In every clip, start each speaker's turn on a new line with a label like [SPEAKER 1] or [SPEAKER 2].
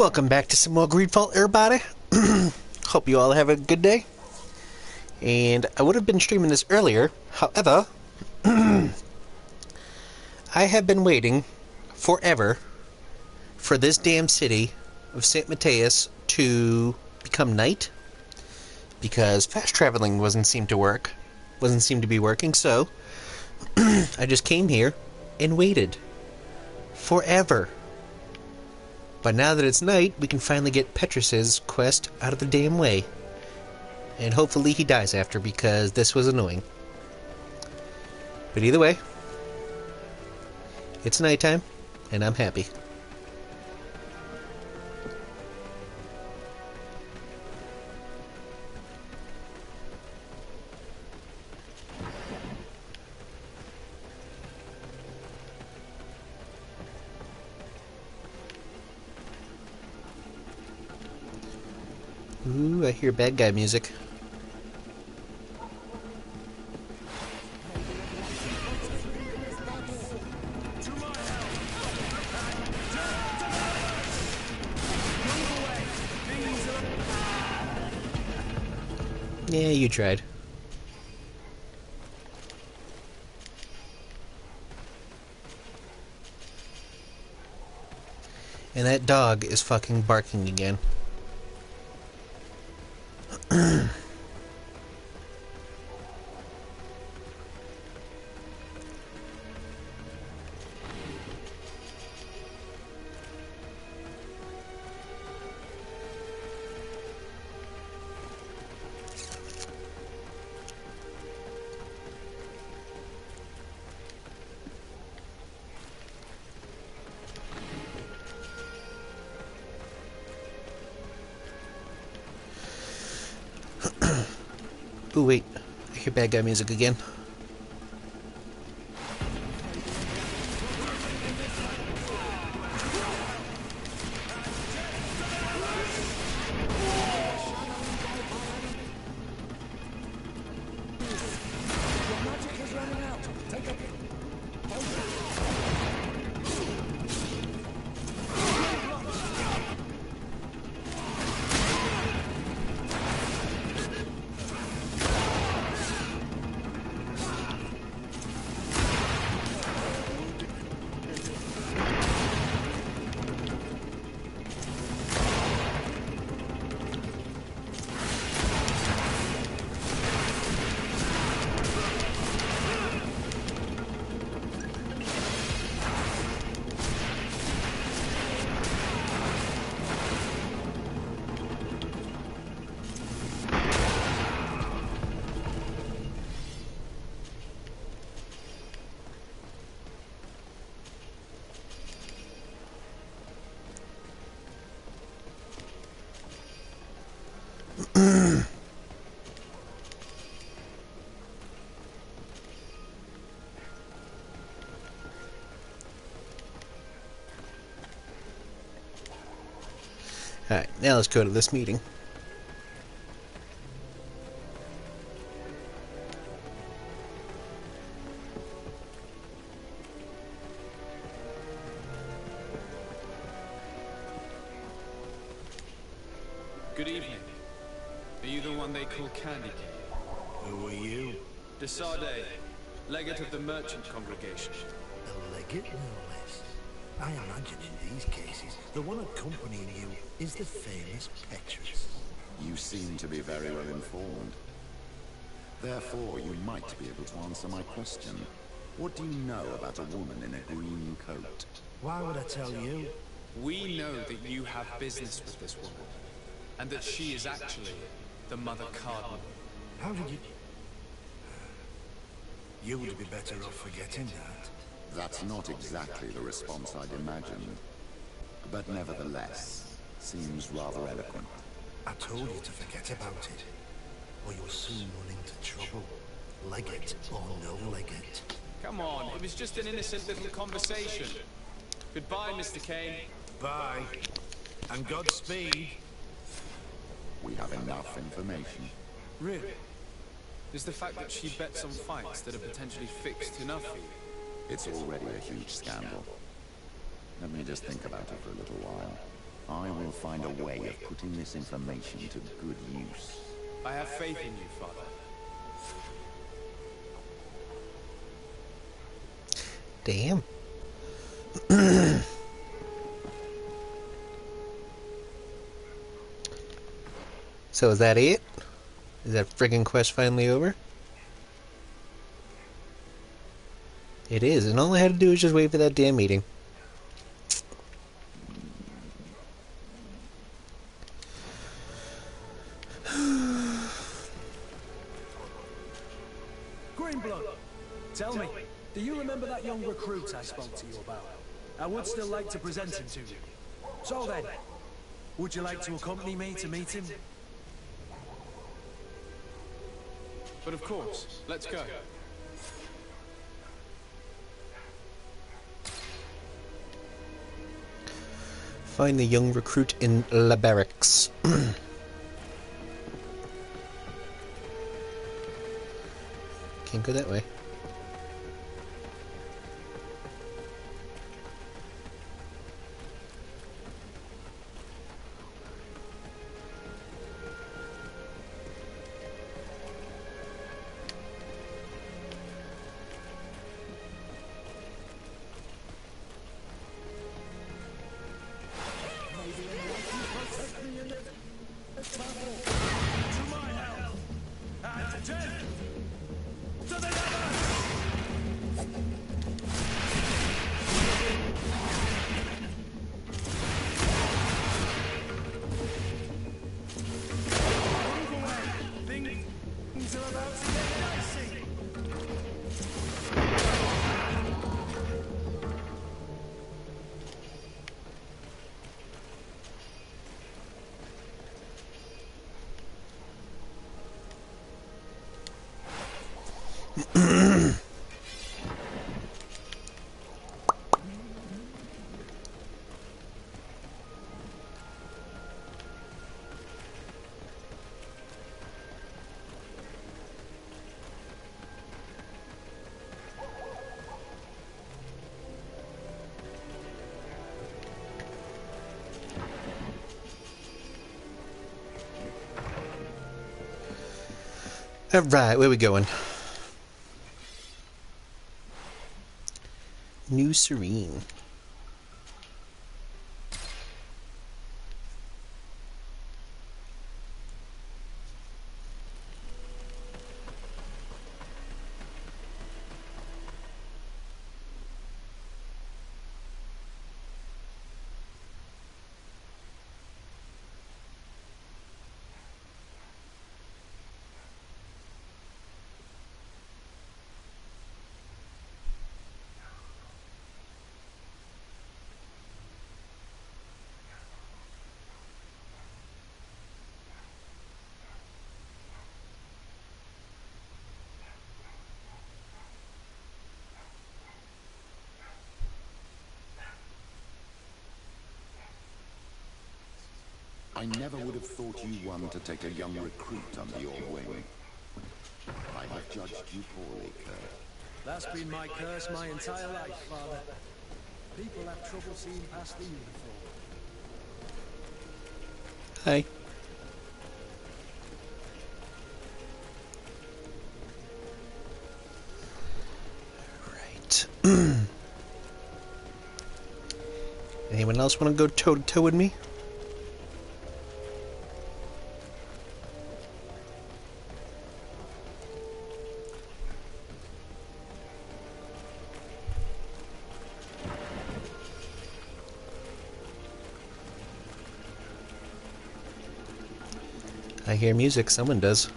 [SPEAKER 1] Welcome back to some more Greedfall, everybody. Hope you all have a good day. And I would have been streaming this earlier, however, I have been waiting forever for this damn city of St. Mateus to become night, because fast traveling wasn't seem to be working, so I just came here and waited forever. But now that it's night, we can finally get Petrus's quest out of the damn way. And hopefully he dies after, because this was annoying. But either way, it's nighttime, and I'm happy. Ooh, I hear bad guy music. Yeah, you tried. And that dog is fucking barking again. Ooh, wait. I hear bad guy music again. Alright, now let's go to this meeting.
[SPEAKER 2] Good evening. Are you the one they call Candy Cane?
[SPEAKER 3] Who are you?
[SPEAKER 2] De Sardet, legate of the merchant congregation.
[SPEAKER 3] A legate, no less. I imagine in these cases, the one accompanying you is the famous Petrus.
[SPEAKER 4] You seem to be very well informed. Therefore, you might be able to answer my question. What do you know about a woman in a green coat?
[SPEAKER 3] Why would I tell you?
[SPEAKER 2] We know that you have business with this woman, and that she is actually the Mother Cardinal.
[SPEAKER 3] How did you... You would be better off forgetting that.
[SPEAKER 4] That's not exactly the response I'd imagined. But nevertheless, seems rather eloquent.
[SPEAKER 3] I told you to forget about it, or you'll soon run into trouble. Legate or no legate.
[SPEAKER 2] Come on, it was just an innocent little conversation. Goodbye, Mr. Kane.
[SPEAKER 3] Bye. And Godspeed.
[SPEAKER 4] We have enough information.
[SPEAKER 2] Really? Is the fact that she bets on fights that are potentially fixed enough for you?
[SPEAKER 4] It's already a huge scandal. Let me just think about it for a little while. I will find a way of putting this information to good use.
[SPEAKER 2] I have faith in you, Father.
[SPEAKER 1] Damn. So is that it? Is that friggin' quest finally over? It is, and all I had to do was just wait for that damn meeting.
[SPEAKER 5] Greenblood, tell me, do you remember that young recruit I spoke to you about? I would still like to present him to you. So then, would you like to accompany me to meet him?
[SPEAKER 2] But of course, let's go.
[SPEAKER 1] Find the young recruit in La Barracks. Can't go that way. Alright, where we going? New Serene.
[SPEAKER 4] I never would have thought you one to take a young recruit under your wing. I have judged you poorly, Kurt.
[SPEAKER 5] That's been my curse my entire life, Father. People have trouble seeing past the uniform.
[SPEAKER 1] Hi. Alright. Anyone else want to go toe-to-toe with me? I hear music, someone does.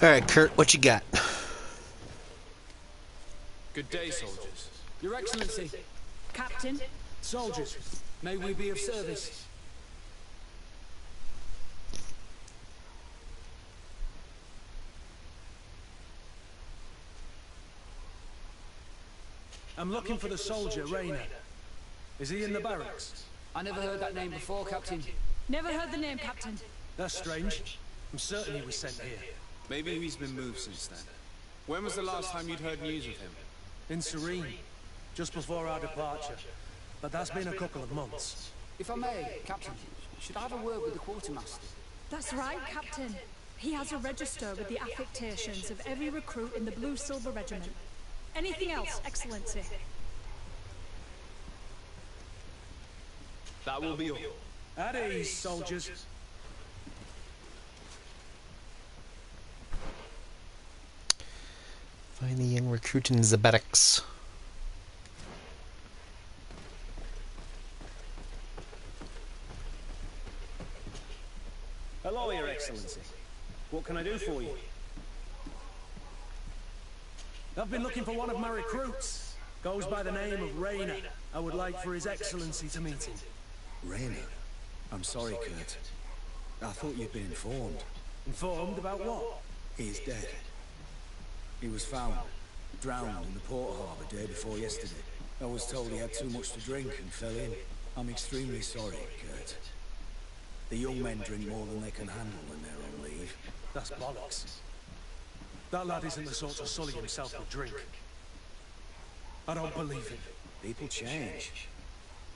[SPEAKER 1] Alright, Kurt, what you got?
[SPEAKER 2] Good day, soldiers.
[SPEAKER 5] Your Excellency,
[SPEAKER 6] Captain,
[SPEAKER 5] soldiers, may we be of service? I'm looking for the soldier, Rainer. Is he in the barracks?
[SPEAKER 7] I never heard that name before, Captain.
[SPEAKER 6] never heard the name, Captain.
[SPEAKER 5] That's strange. I'm certain he was sent here.
[SPEAKER 2] Maybe he's been moved since then. When was the last time you'd heard news of him?
[SPEAKER 5] In Serene, just before our departure. But that's been a couple of months.
[SPEAKER 7] If I may, Captain, should I have a word with the quartermaster?
[SPEAKER 6] That's right, Captain. He has a register with the affectations of every recruit in the Blue Silver Regiment. Anything else, Excellency?
[SPEAKER 2] That will be all.
[SPEAKER 5] At ease, soldiers.
[SPEAKER 1] Find the young recruit in the barracks.
[SPEAKER 5] Hello, Your Excellency. What can I do for you? I've been looking for one of my recruits. Goes by the name of Rainer. I would like for His Excellency to meet him.
[SPEAKER 3] Rainer? I'm sorry, Kurt. I thought you'd been informed.
[SPEAKER 5] Informed about what?
[SPEAKER 3] He's dead. He was found, drowned in the port harbour day before yesterday. I was told he had too much to drink and fell in. I'm extremely sorry, Kurt. The young men drink more than they can handle when they're on leave.
[SPEAKER 5] That's bollocks. That lad isn't the sort to sully himself with drink. I don't believe it.
[SPEAKER 3] People change.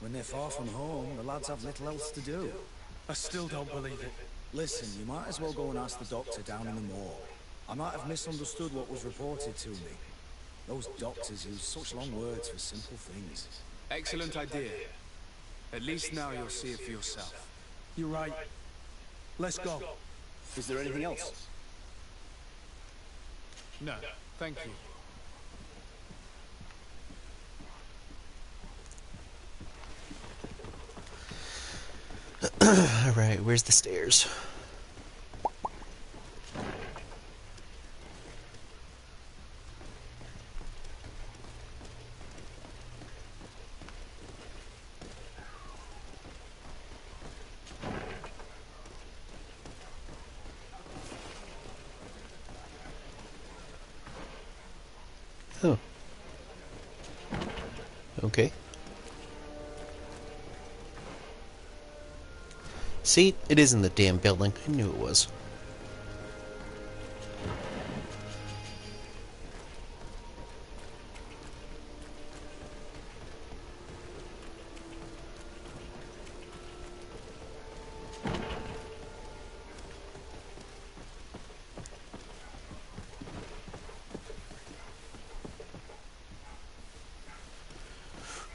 [SPEAKER 3] When they're far from home, the lads have little else to do.
[SPEAKER 5] I still don't believe it.
[SPEAKER 3] Listen, you might as well go and ask the doctor down in the morgue. I might have misunderstood what was reported to me. Those doctors use such long words for simple things.
[SPEAKER 2] Excellent idea. At least now you'll see it for yourself.
[SPEAKER 5] You're right. Let's go.
[SPEAKER 3] Is there anything else?
[SPEAKER 2] No, thank you.
[SPEAKER 1] Alright, where's the stairs? Oh. Okay. See, it is in the damn building. I knew it was.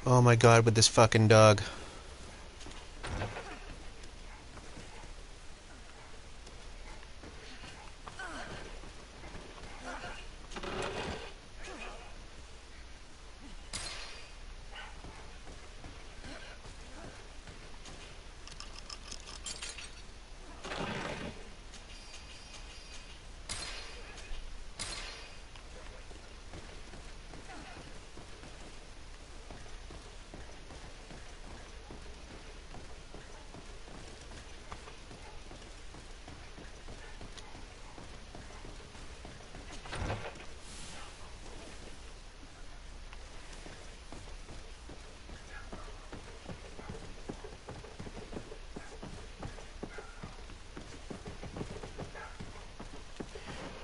[SPEAKER 1] Oh my god, with this fucking dog.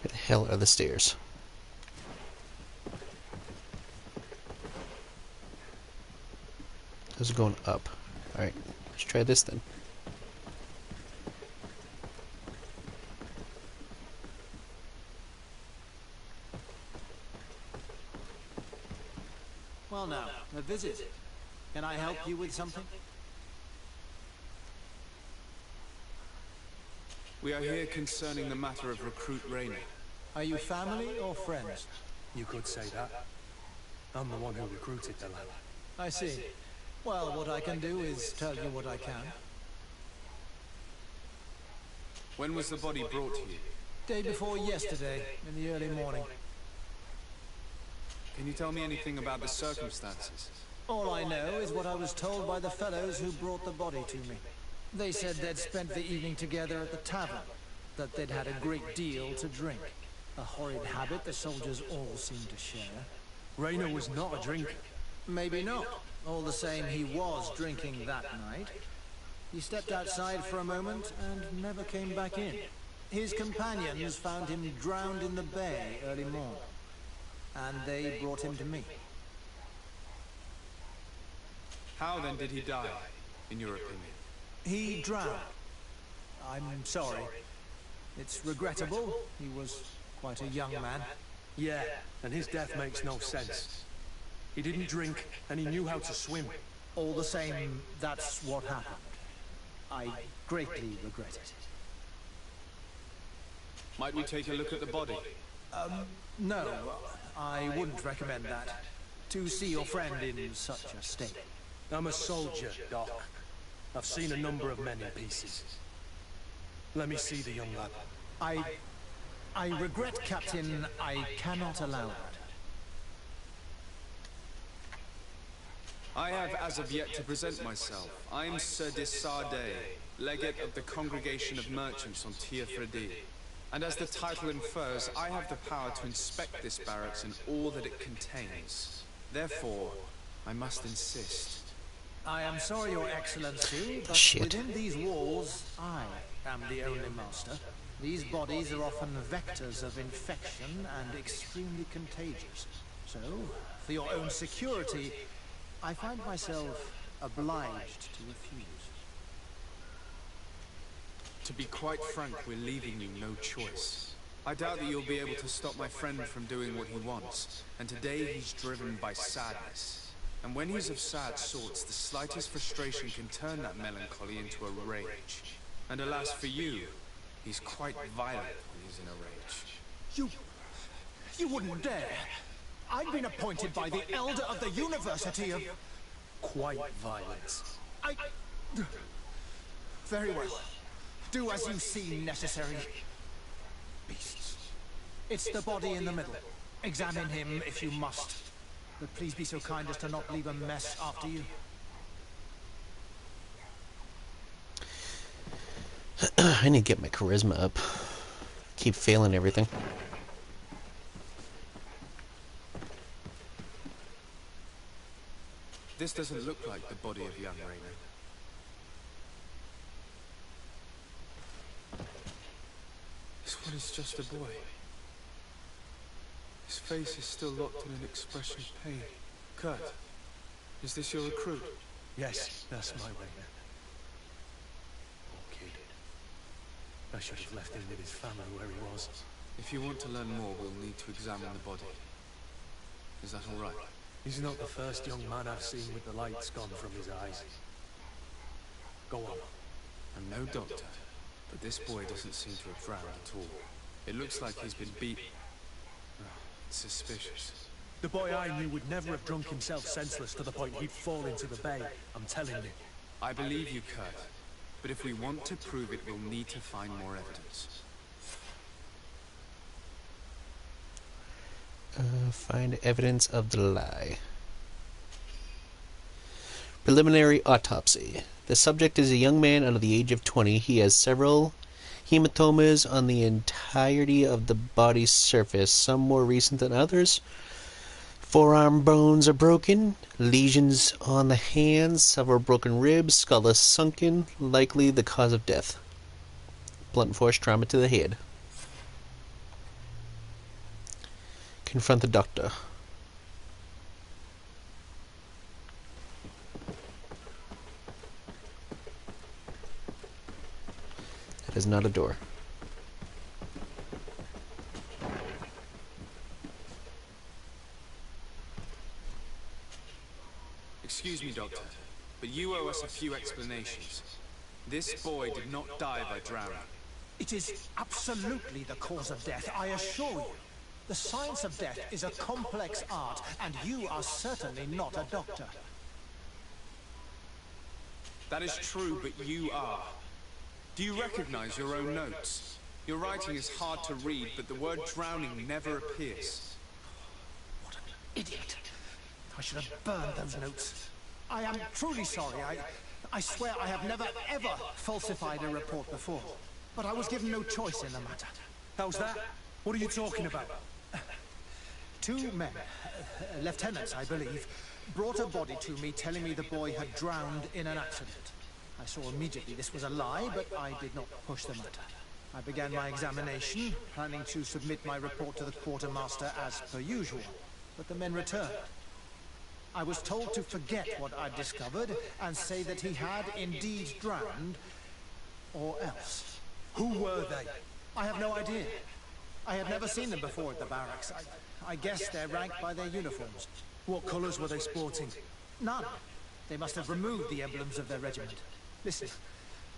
[SPEAKER 1] Where the hell are the stairs? Those are going up. Alright, let's try this then.
[SPEAKER 8] Well now, a visit. Can I help you with something?
[SPEAKER 2] We are here concerning the matter of Recruit Rainer.
[SPEAKER 8] Are you family or friends?
[SPEAKER 5] You could say that. I'm the one who recruited the lad.
[SPEAKER 8] I see. Well, what I can do is tell you what I can.
[SPEAKER 2] When was the body brought to you?
[SPEAKER 8] Day before yesterday, in the early morning.
[SPEAKER 2] Can you tell me anything about the circumstances?
[SPEAKER 8] All I know is what I was told by the fellows who brought the body to me. They said they'd spent the evening together at the tavern, that they'd had a great deal to drink. A horrid habit the soldiers all seem to share.
[SPEAKER 5] Rainer was not a drinker.
[SPEAKER 8] Maybe not. All the same, he was drinking that night. He stepped outside for a moment and never came back in. His companions found him drowned in the bay early morn, and they brought him to me.
[SPEAKER 2] How then did he die, in your opinion?
[SPEAKER 8] He drowned. I'm sorry. It's regrettable. He was quite a young man.
[SPEAKER 5] Yeah, and his death makes no sense. He didn't drink, and he knew how to swim.
[SPEAKER 8] All the same, that's what happened. I greatly regret it.
[SPEAKER 2] Might we take a look at the body?
[SPEAKER 8] No, I wouldn't recommend that. To see your friend in such a state.
[SPEAKER 5] I'm a soldier, Doc. I've seen a number of men in pieces. Let me see the young lad.
[SPEAKER 8] I regret, Captain. I cannot allow that.
[SPEAKER 2] I have as of yet to present myself. I'm Sardet, legate of the Congregation of Merchants on Tir Fredi. And as the title infers, I have the power to inspect this barracks and all that it contains. Therefore, I must insist.
[SPEAKER 8] I am sorry, Your Excellency, but within these walls, I am the only master. These bodies are often vectors of infection and extremely contagious. So, for your own security, I find myself obliged to refuse.
[SPEAKER 2] To be quite frank, we're leaving you no choice. I doubt that you'll be able to stop my friend from doing what he wants, and today he's driven by sadness. And when he's of sad sorts, the slightest frustration can turn that melancholy into a rage. And alas for you, he's quite violent when he's in a rage.
[SPEAKER 8] You wouldn't dare! I've been appointed by the Elder of the University of...
[SPEAKER 5] Quite violent.
[SPEAKER 8] Very well. Do as you see necessary. Beasts. It's the body in the middle. Examine him if you must. But please be so kind as to not leave a mess after you.
[SPEAKER 1] I need to get my charisma up. Keep failing everything.
[SPEAKER 2] This doesn't look like the body of young Rainer. This one is just a boy. His face is still locked in an expression of pain. Kurt, is this your recruit?
[SPEAKER 5] Yes, that's my Rainer. Poor kid. I should have left him with his family where he was.
[SPEAKER 2] If you want to learn more, we'll need to examine the body. Is that all right?
[SPEAKER 5] He's not the first young man I've seen with the lights gone from his eyes. Go on.
[SPEAKER 2] I'm no doctor, but this boy doesn't seem to have drowned at all. It looks like he's been beat. It's suspicious.
[SPEAKER 5] The boy I knew would never have drunk himself senseless to the point he'd fall into the bay. I'm telling you.
[SPEAKER 2] I believe you, Kurt. But if we want to prove it, we'll need to find more evidence.
[SPEAKER 1] Find evidence of the lie. Preliminary autopsy. The subject is a young man under the age of 20. He has several hematomas on the entirety of the body's surface, some more recent than others. Forearm bones are broken, lesions on the hands, several broken ribs, skull is sunken, likely the cause of death. Blunt force trauma to the head. Confront the doctor. That is not a door.
[SPEAKER 2] Excuse me, Doctor, but you owe us a few explanations. This boy did not die by drowning.
[SPEAKER 8] It is absolutely the cause of death, I assure you. The science of death is a complex art, and you are certainly not a doctor.
[SPEAKER 2] That is true, but you are. Do you recognize your own notes? Your writing is hard to read, but the word drowning never appears.
[SPEAKER 8] What an idiot. I should have burned those notes. I am truly sorry. I swear I have never, ever falsified a report before. But I was given no choice in the matter.
[SPEAKER 5] How's that? What are you talking about?
[SPEAKER 8] Two men, lieutenants I believe, brought a body to me telling me the boy had drowned in an accident. I saw immediately this was a lie, but I did not push the matter. I began my examination, planning to submit my report to the quartermaster as per usual, but the men returned. I was told to forget what I'd discovered and say that he had indeed drowned, or else.
[SPEAKER 5] Who were they?
[SPEAKER 8] I have no idea. I had never seen them before at the barracks. I guess they're ranked by their uniforms.
[SPEAKER 5] What colours were they sporting?
[SPEAKER 8] None. They must have removed the emblems of their regiment. Listen,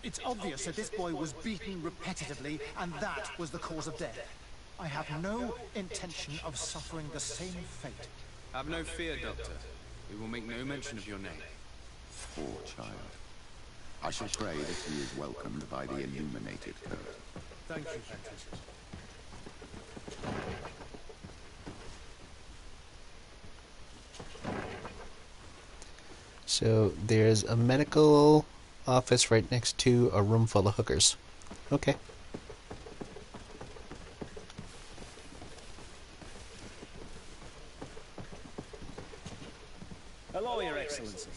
[SPEAKER 8] it's obvious that this boy was beaten repetitively, and that was the cause of death. I have no intention of suffering the same fate.
[SPEAKER 2] Have no fear, Doctor. We will make no mention of your name.
[SPEAKER 4] Poor child. I shall pray that he is welcomed by the illuminated Kurt.
[SPEAKER 5] Thank you, Ventus.
[SPEAKER 1] So there's a medical office right next to a room full of hookers. Okay.
[SPEAKER 9] Hello, Your Excellency.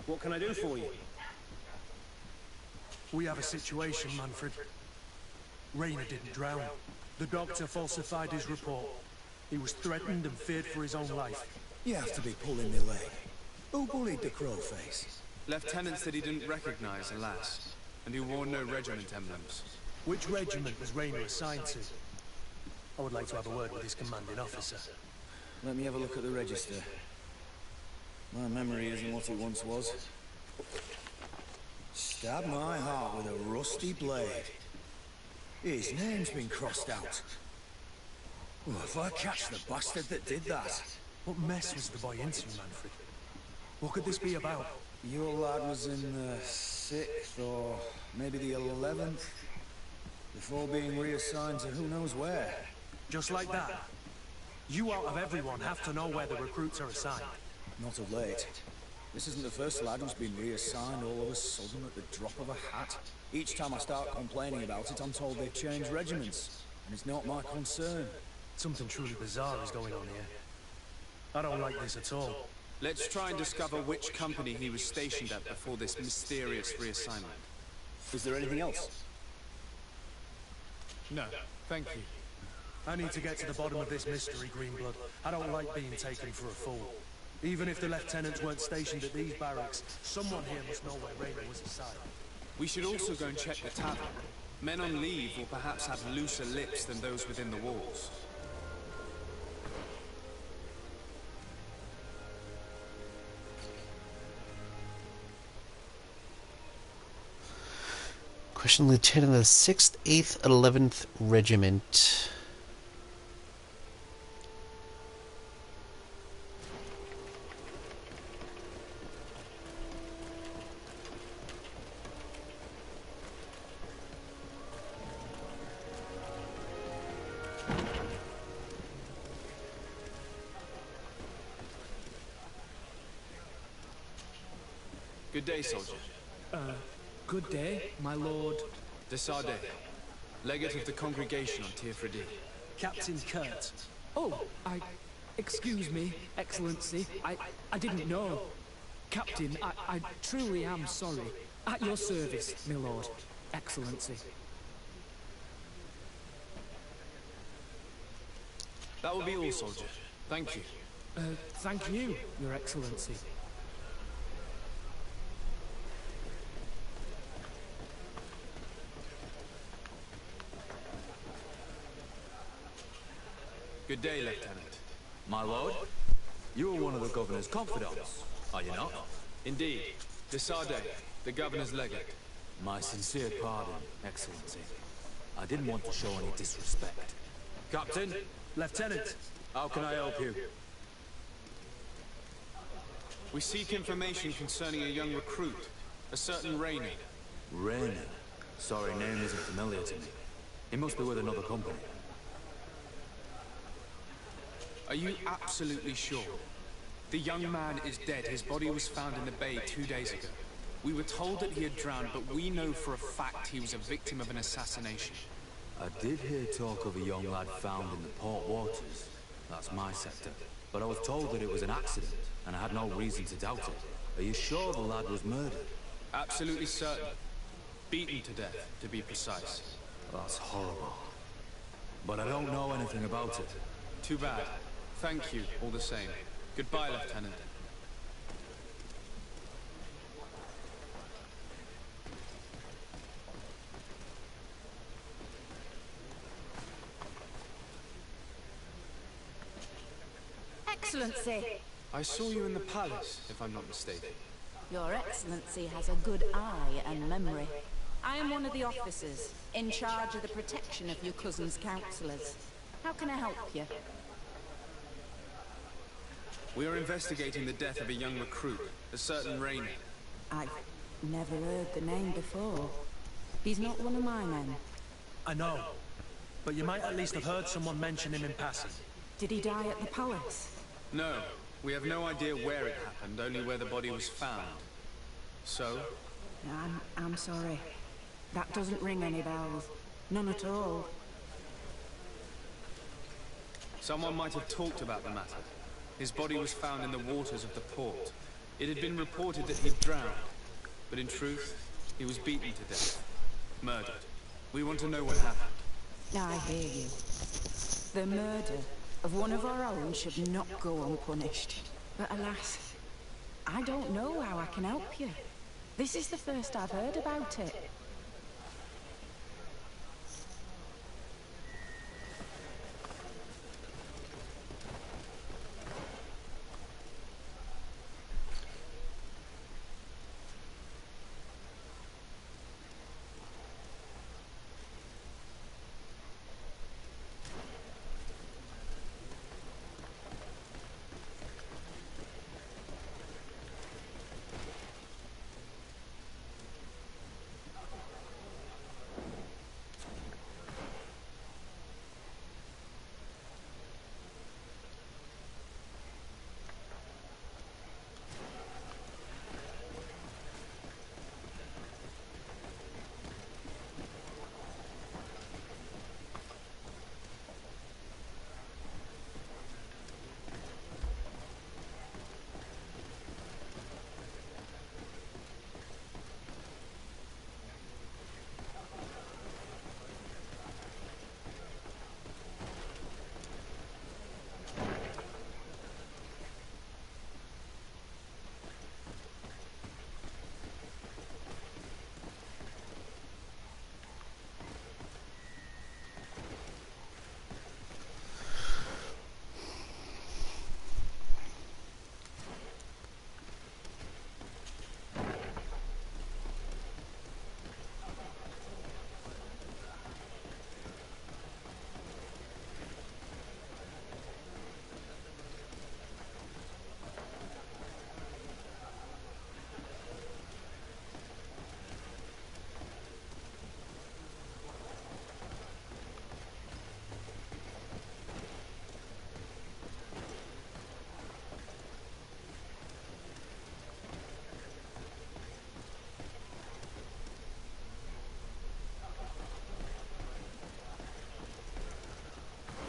[SPEAKER 9] What can I do for you?
[SPEAKER 5] We have a situation, Manfred. Rainer didn't drown. The doctor falsified his report. He was threatened and feared for his own life.
[SPEAKER 3] You have to be pulling my leg. Who bullied the crowface?
[SPEAKER 2] Lieutenants that he didn't recognize, alas, and who wore no regiment emblems.
[SPEAKER 5] Which regiment was Rainer assigned to? I would like to have a word with his commanding officer.
[SPEAKER 3] Let me have a look at the register. My memory isn't what it once was. Stab my heart with a rusty blade. His name's been crossed out. Oh, if I catch the bastard that did that.
[SPEAKER 5] What mess was the boy into, Manfred? What could this be about?
[SPEAKER 3] Your lad was in the 6th or maybe the 11th, before being reassigned to who knows where.
[SPEAKER 5] Just like that? You out of everyone have to know where the recruits are assigned.
[SPEAKER 3] Not of late. This isn't the first lad who's been reassigned all of a sudden at the drop of a hat. Each time I start complaining about it, I'm told they've changed regiments, and it's not my concern.
[SPEAKER 5] Something truly bizarre is going on here. I don't like this at all.
[SPEAKER 2] Let's try and discover which company he was stationed at before this mysterious reassignment.
[SPEAKER 9] Is there anything else?
[SPEAKER 5] No, thank you. I need to get to the bottom of this mystery, Greenblood. I don't like being taken for a fool. Even if the lieutenants weren't stationed at these barracks, someone here must know where Rainer was assigned.
[SPEAKER 2] We should also go and check the tavern. Men on leave will perhaps have looser lips than those within the walls.
[SPEAKER 1] Question Lieutenant of the 6th, 8th, 11th Regiment.
[SPEAKER 2] Good day, soldier.
[SPEAKER 7] Good day, my lord.
[SPEAKER 2] De Sardet, legate of the congregation on Tier Fredi.
[SPEAKER 5] Captain Kurt.
[SPEAKER 7] Oh, excuse me, Excellency. I didn't know. Captain, I truly am sorry. At your service, my lord. Excellency.
[SPEAKER 2] That will be all, soldier. Thank you.
[SPEAKER 7] Thank you, Your Excellency.
[SPEAKER 2] Good day, Lieutenant.
[SPEAKER 10] My lord, you are one of the governor's confidants, are you not?
[SPEAKER 2] Indeed. De Sardet, the governor's legate.
[SPEAKER 10] My sincere pardon, Excellency. I didn't want to show any disrespect. Captain,
[SPEAKER 5] Lieutenant,
[SPEAKER 10] how can I help you?
[SPEAKER 2] We seek information concerning a young recruit, a certain Rainer.
[SPEAKER 10] Rainer. Sorry, name isn't familiar to me. He must be with another company.
[SPEAKER 2] Are you absolutely sure? The young man is dead. His body was found in the bay 2 days ago. We were told that he had drowned, but we know for a fact he was a victim of an assassination.
[SPEAKER 10] I did hear talk of a young lad found in the port waters. That's my sector. But I was told that it was an accident, and I had no reason to doubt it. Are you sure the lad was murdered?
[SPEAKER 2] Absolutely certain. Beaten to death, to be precise.
[SPEAKER 10] That's horrible. But I don't know anything about it.
[SPEAKER 2] Too bad. Thank you, all the same. Goodbye, Lieutenant.
[SPEAKER 11] Excellency!
[SPEAKER 2] I saw you in the palace, if I'm not mistaken.
[SPEAKER 11] Your Excellency has a good eye and memory. I am one of the officers, in charge of the protection of your cousin's counselors. How can I help you?
[SPEAKER 2] We are investigating the death of a young recruit, a certain Rainer.
[SPEAKER 11] I've never heard the name before. He's not one of my men.
[SPEAKER 5] I know, but you might at least have heard someone mention him in passing.
[SPEAKER 11] Did he die at the palace?
[SPEAKER 2] No, we have no idea where it happened, only where the body was found. So?
[SPEAKER 11] I'm sorry. That doesn't ring any bells. None at all.
[SPEAKER 2] Someone might have talked about the matter. His body was found in the waters of the port. It had been reported that he'd drowned, but in truth, he was beaten to death. Murdered. We want to know what happened.
[SPEAKER 11] I hear you. The murder of one of our own should not go unpunished. But alas, I don't know how I can help you. This is the first I've heard about it.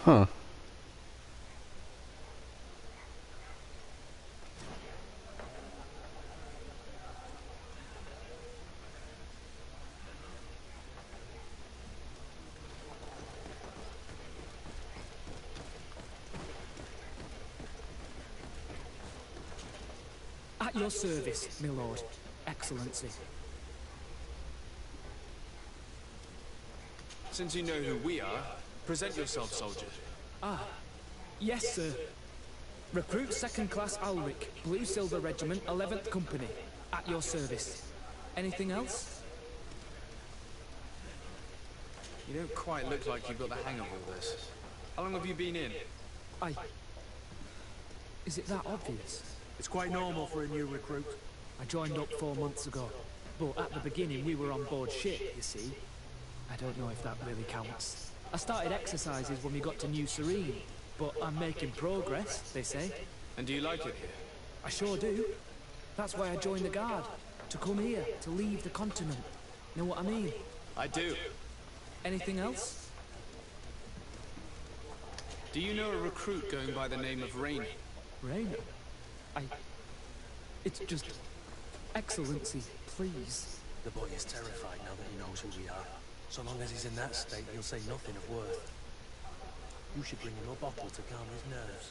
[SPEAKER 1] Huh.
[SPEAKER 7] At your service, my lord. Excellency.
[SPEAKER 2] Since you know who we are, present yourself, soldier.
[SPEAKER 7] Ah, yes, sir. Recruit 2nd Class Alric, Blue Silver Regiment, 11th Company. At your service. Anything else?
[SPEAKER 2] You don't quite look like you've got the hang of all this. How long have you been in?
[SPEAKER 7] Is it that obvious?
[SPEAKER 5] It's quite normal for a new recruit.
[SPEAKER 7] I joined up 4 months ago. But at the beginning we were on board ship, you see. I don't know if that really counts. I started exercises when we got to New Serene, but I'm making progress, they say.
[SPEAKER 2] And do you like it here?
[SPEAKER 7] I sure do. That's why I joined the Guard. To come here, to leave the continent. Know what I mean?
[SPEAKER 2] I do.
[SPEAKER 7] Anything else?
[SPEAKER 2] Do you know a recruit going by the name of Rain?
[SPEAKER 7] Rainer? It's just... Excellency, please.
[SPEAKER 5] The boy is terrified now that he knows who we are. So long as he's in that state, he'll say nothing of worth. You should bring him a bottle to calm his nerves.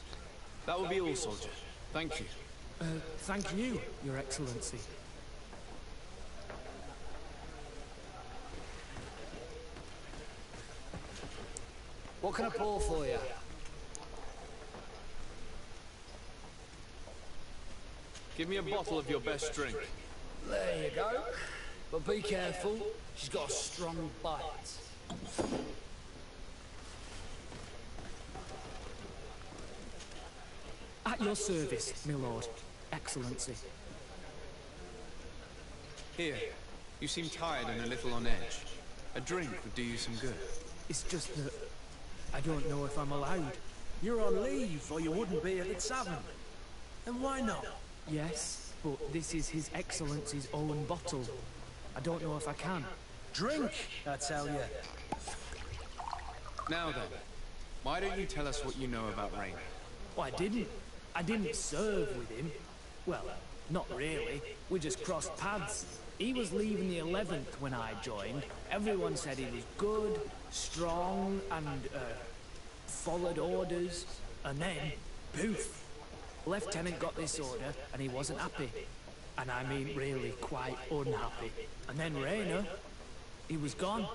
[SPEAKER 2] That will be all, soldier. Thank you.
[SPEAKER 7] Thank you, Your Excellency.
[SPEAKER 9] What can I pour for you?
[SPEAKER 2] Give me a bottle of your best drink.
[SPEAKER 9] There you go. But be careful, she's got a strong bite.
[SPEAKER 7] At your service, my lord. Excellency.
[SPEAKER 2] Here, you seem tired and a little on edge. A drink would do you some good.
[SPEAKER 7] It's just that... I don't know if I'm allowed.
[SPEAKER 5] You're on leave, or you wouldn't be at the tavern. And why not?
[SPEAKER 7] Yes, but this is His Excellency's own bottle. I don't know if I can.
[SPEAKER 5] Drink, I tell you.
[SPEAKER 2] Now then, why don't you tell us what you know about Rain?
[SPEAKER 7] Well, I didn't serve with him. Well, not really. We just crossed paths. He was leaving the 11th when I joined. Everyone said he was good, strong, and, followed orders. And then, poof. Lieutenant got this order, and he wasn't happy. And I mean really quite unhappy. And then Rainer, he was gone.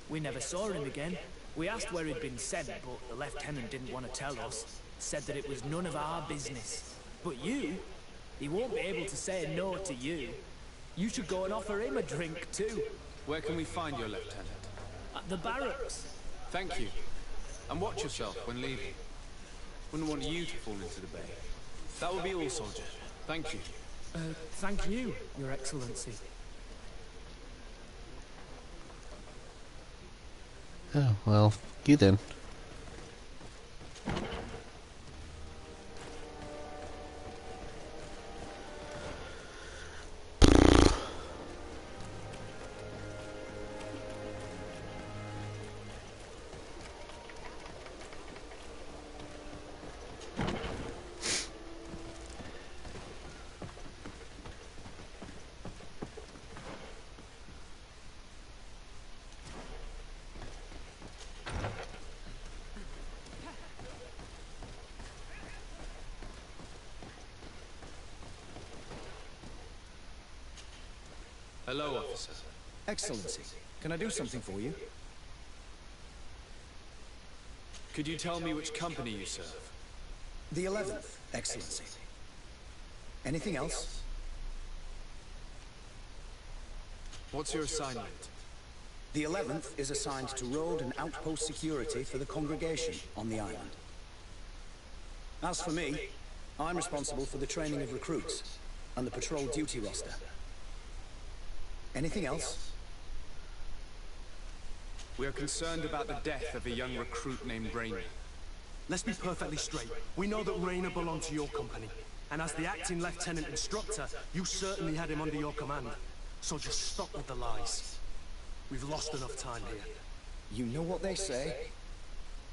[SPEAKER 7] We never saw him again. We asked where he'd been sent, but the lieutenant didn't want to tell us. Said that it was none of our business. But you, he won't be able to say no to you. You should go and offer him a drink too.
[SPEAKER 2] Where can we find your lieutenant?
[SPEAKER 7] At the barracks.
[SPEAKER 2] Thank you. And watch yourself when leaving. Wouldn't want you to fall into the bay. That will be all, soldier. Thank you.
[SPEAKER 7] Thank you, Your Excellency.
[SPEAKER 1] Oh, well, you then.
[SPEAKER 2] Hello, officer.
[SPEAKER 3] Excellency, can I do something for you?
[SPEAKER 2] Could you tell me which company you serve?
[SPEAKER 3] The 11th, Excellency. Anything else?
[SPEAKER 2] What's your assignment?
[SPEAKER 3] The 11th is assigned to road and outpost security for the congregation on the island. As for me, I'm responsible for the training of recruits and the patrol duty roster. Anything else?
[SPEAKER 2] We are concerned about the death of a young recruit named Rainer.
[SPEAKER 5] Let's be perfectly straight. We know that Rainer belonged to your company. And as the acting lieutenant instructor, you certainly had him under your command. So just stop with the lies. We've lost enough time here.
[SPEAKER 3] You know what they say?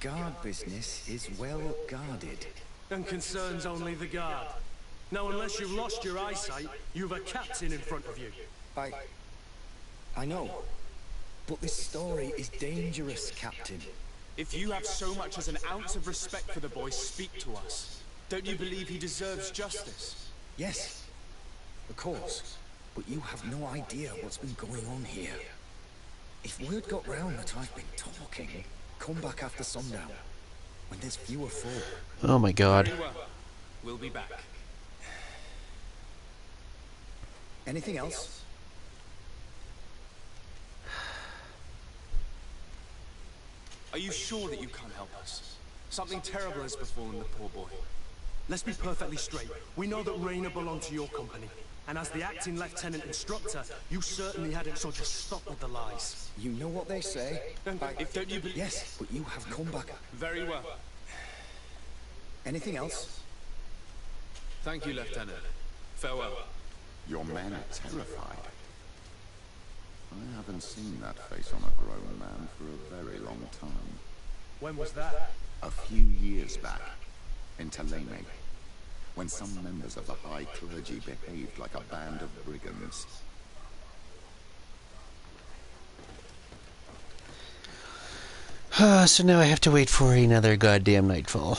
[SPEAKER 3] Guard business is well guarded.
[SPEAKER 5] And concerns only the guard. Now, unless you've lost your eyesight, you've a captain in front of you.
[SPEAKER 3] I know. But this story is dangerous, Captain.
[SPEAKER 2] If you have so much as an ounce of respect for the boy, speak to us. Don't you believe he deserves justice?
[SPEAKER 3] Yes, of course. But you have no idea what's been going on here. If word got round that I've been talking, come back after sundown, when there's fewer folk.
[SPEAKER 1] Oh my god.
[SPEAKER 2] Very well. We'll be back.
[SPEAKER 3] Anything else?
[SPEAKER 2] Are you sure that you can't help us? Something terrible has befallen the poor boy.
[SPEAKER 5] let's be perfectly straight. We know that Raynor belonged to your company. And as the acting lieutenant instructor, you certainly hadn't, so just stop with the lies.
[SPEAKER 3] You know what they say?
[SPEAKER 2] Don't you believe...
[SPEAKER 3] Yes, but you have come back.
[SPEAKER 2] Very well.
[SPEAKER 3] Anything else?
[SPEAKER 2] Thank you, Lieutenant. Farewell.
[SPEAKER 4] Your men are terrified. I haven't seen that face on a grown man for a very long time.
[SPEAKER 5] When was that?
[SPEAKER 4] A few years back, in Taleme, when some members of the high clergy behaved like a band of brigands.
[SPEAKER 1] So now I have to wait for another goddamn nightfall.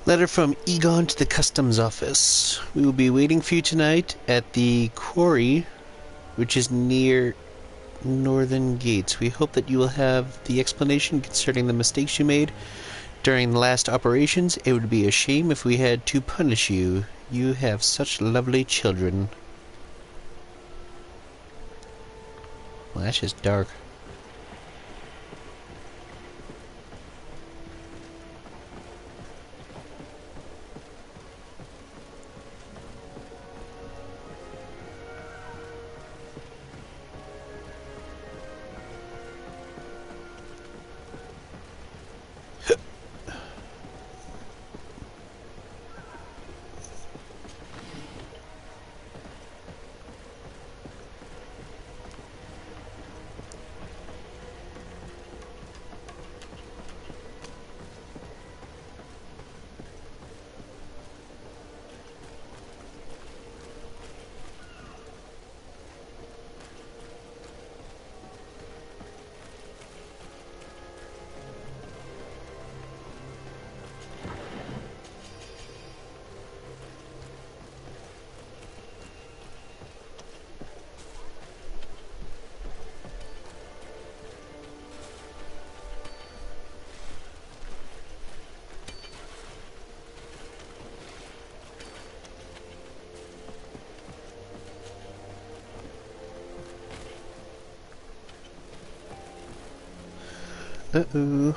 [SPEAKER 1] Letter from Egon to the customs office. We will be waiting for you tonight at the quarry, which is near Northern Gates. We hope that you will have the explanation concerning the mistakes you made during the last operations. It would be a shame if we had to punish you. You have such lovely children. Well, that's just dark. Uh-oh.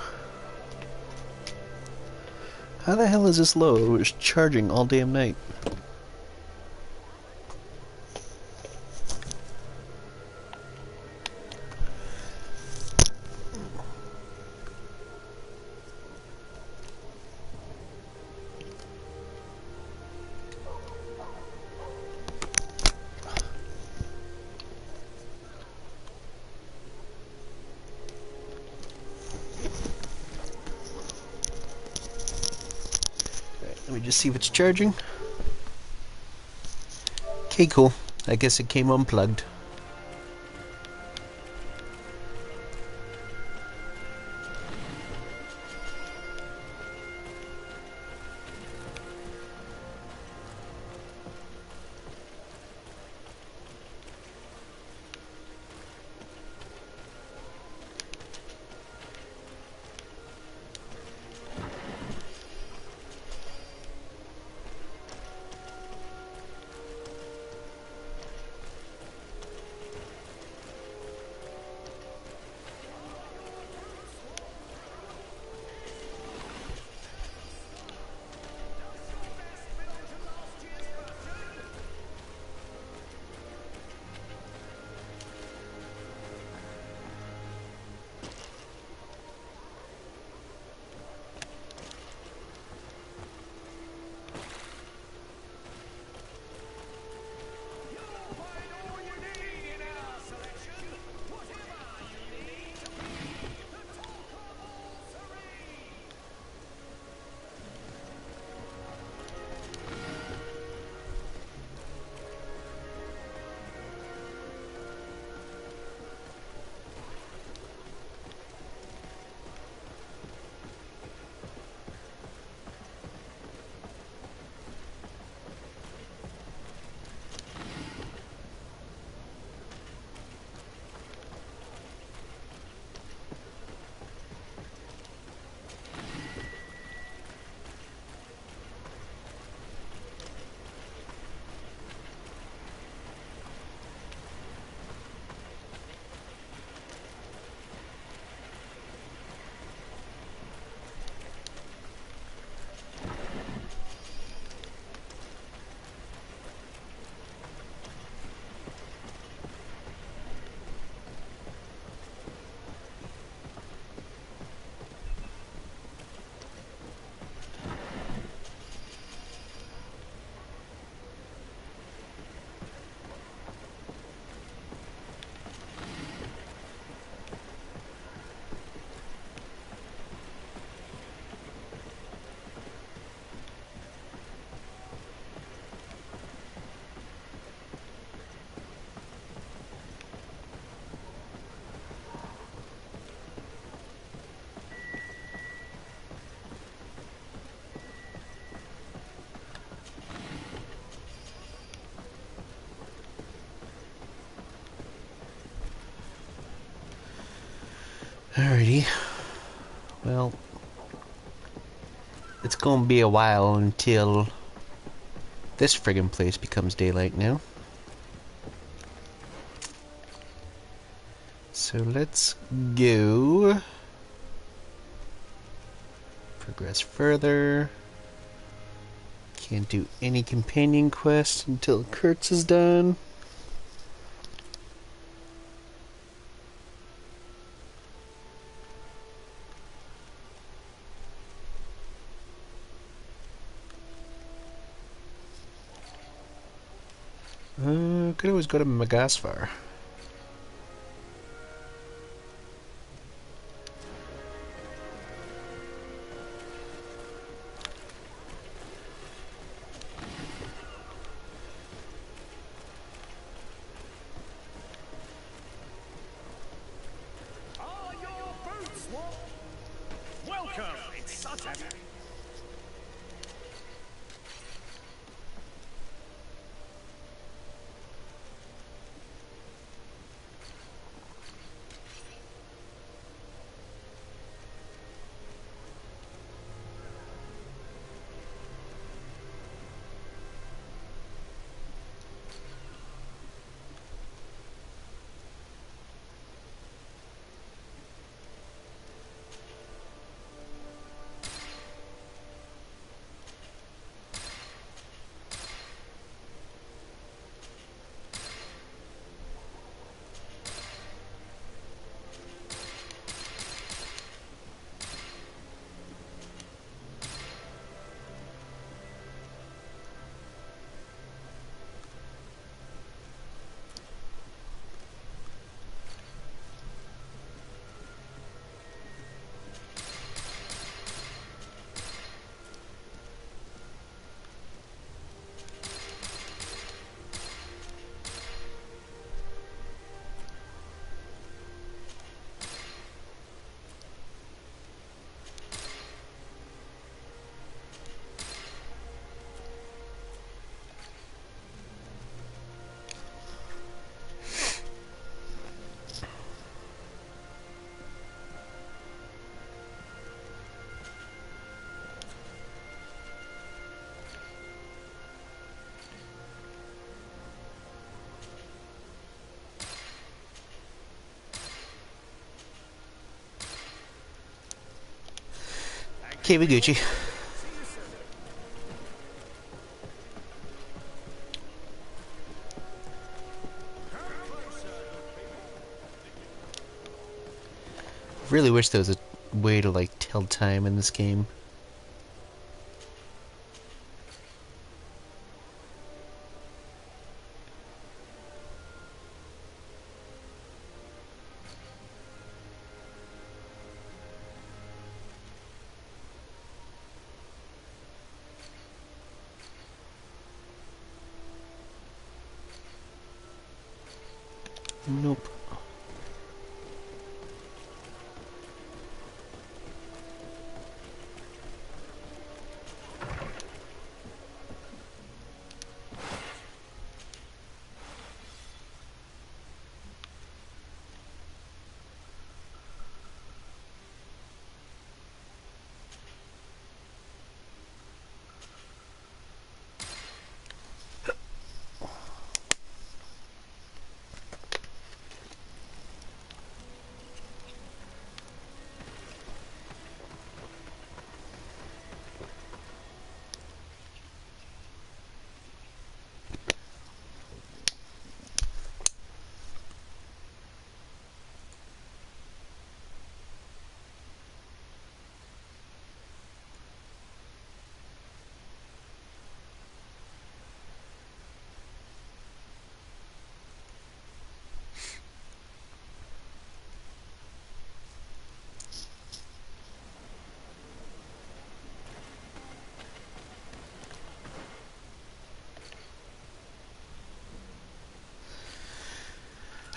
[SPEAKER 1] How the hell is this low? It was charging all damn night. Let me just see if it's charging. Okay, cool. I guess it came unplugged. Alrighty. Well, it's gonna be a while until this friggin' place becomes daylight now. So let's go. Progress further. Can't do any companion quests until Kurtz is done. Could always go to Magasfar.
[SPEAKER 12] Are your boots warm? Welcome! It's such a...
[SPEAKER 1] Kawaguchi. Really wish there was a way to like tell time in this game. Nope.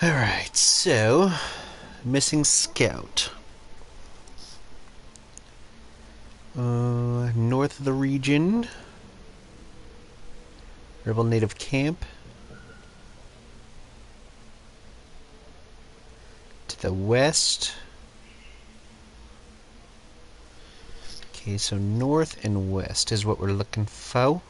[SPEAKER 1] Alright, so missing scout. North of the region. Rebel native camp. To the west. Okay, so north and west is what we're looking for.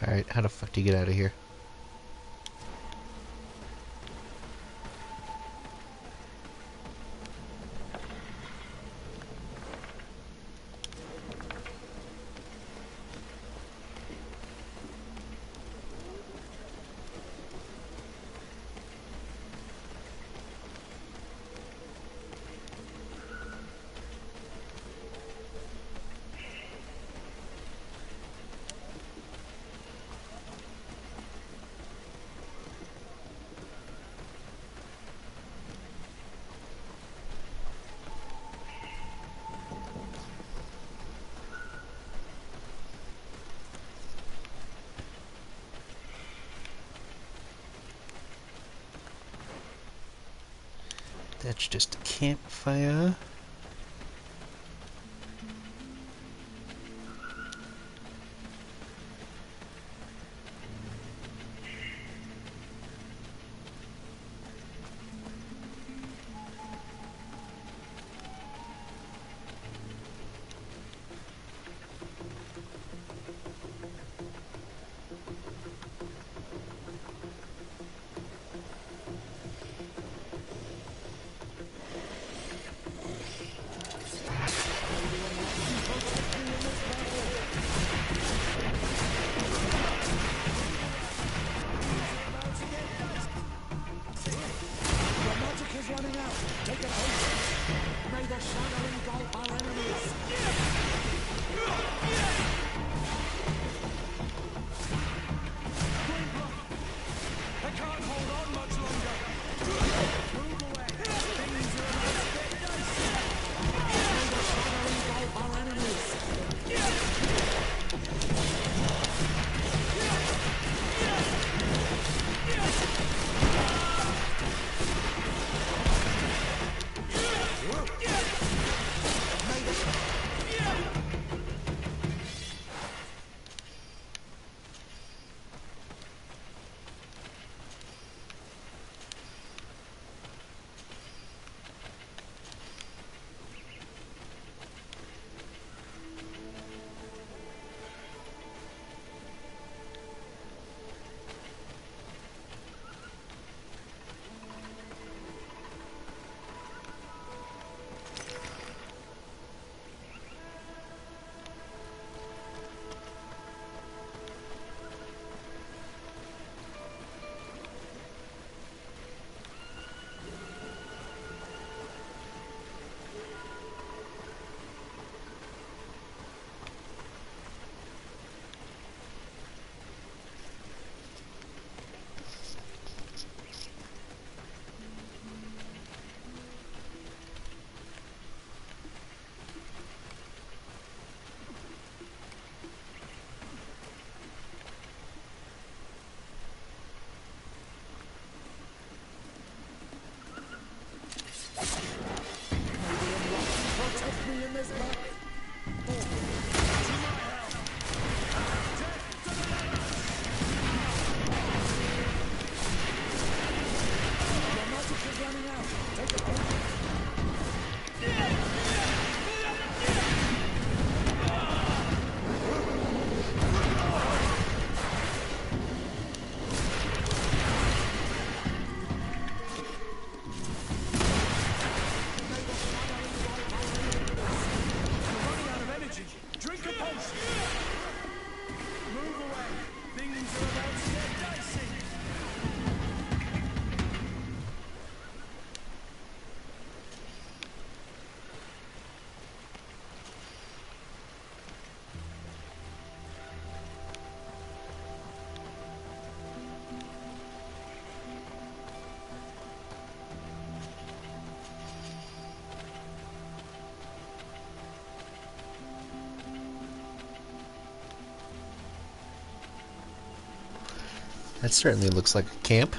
[SPEAKER 1] Alright, how the fuck do you get out of here? That's just a campfire. That certainly looks like a camp.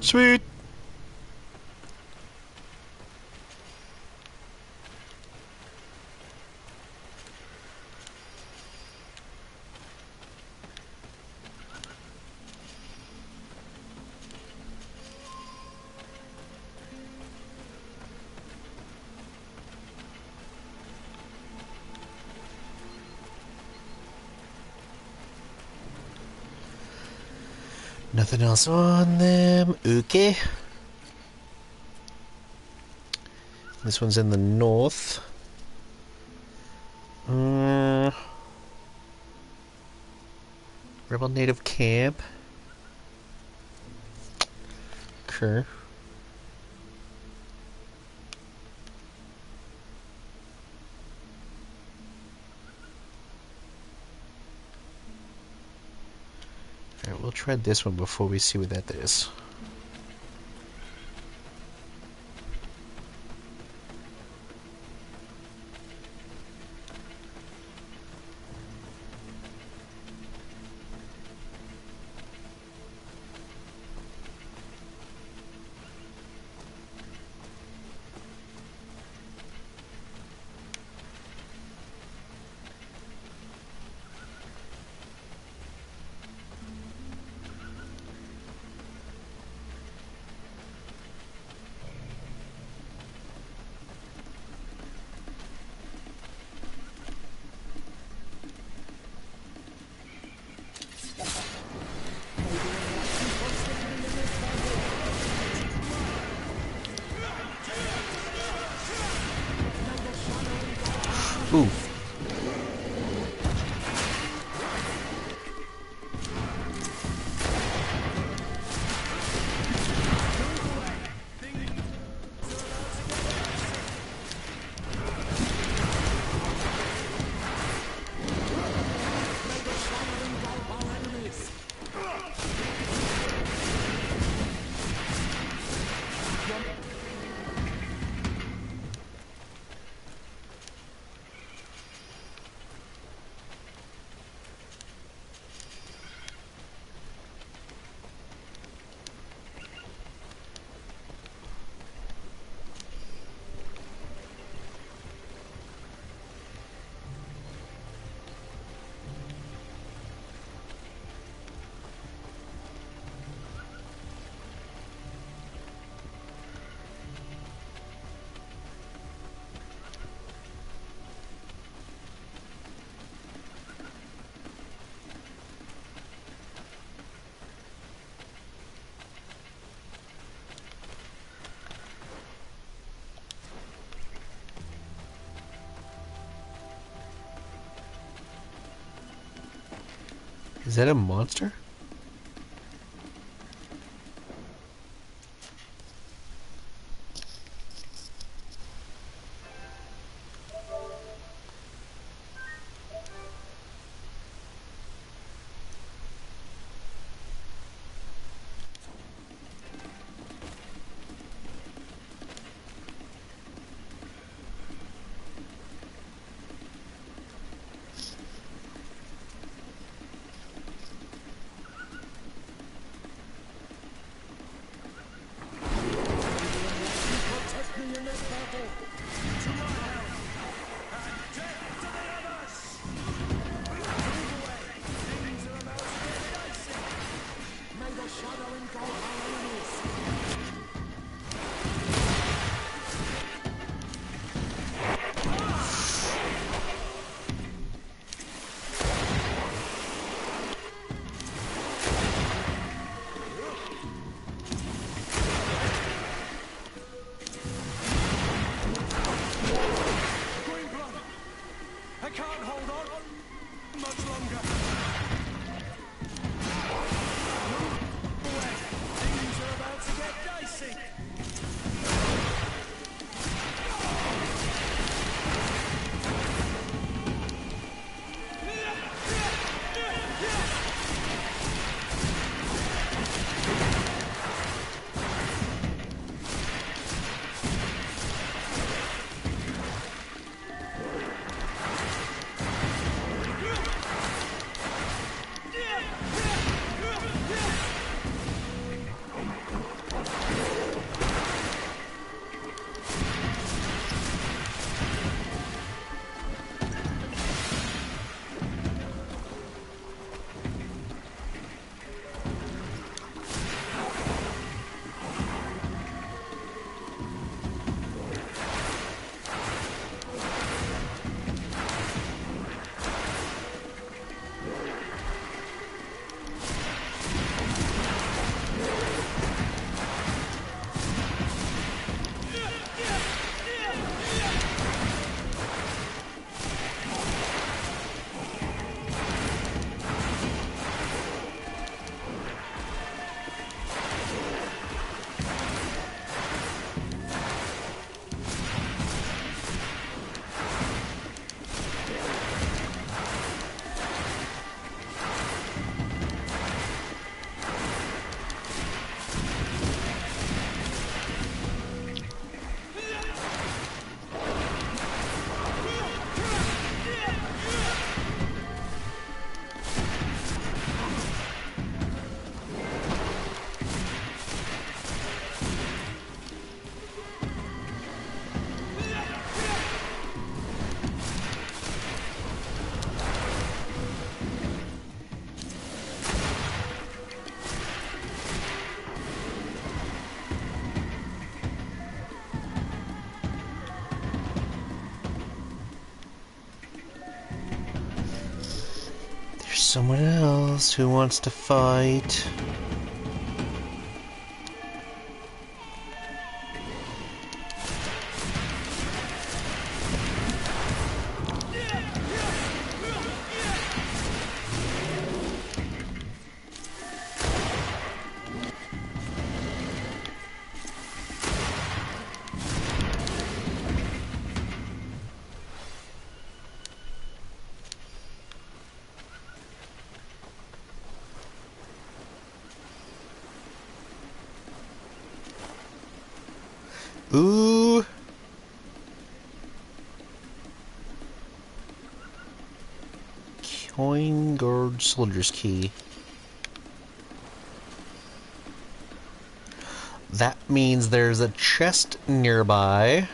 [SPEAKER 1] Sweet. Nothing else on them. Okay. This one's in the north. Rebel native camp. Okay. Alright, we'll try this one before we see what that is. Ooh. Is that a monster?
[SPEAKER 5] I can't hold on much longer.
[SPEAKER 1] There's someone else who wants to fight. Ooh. Coin guard soldier's key. That means there's a chest nearby.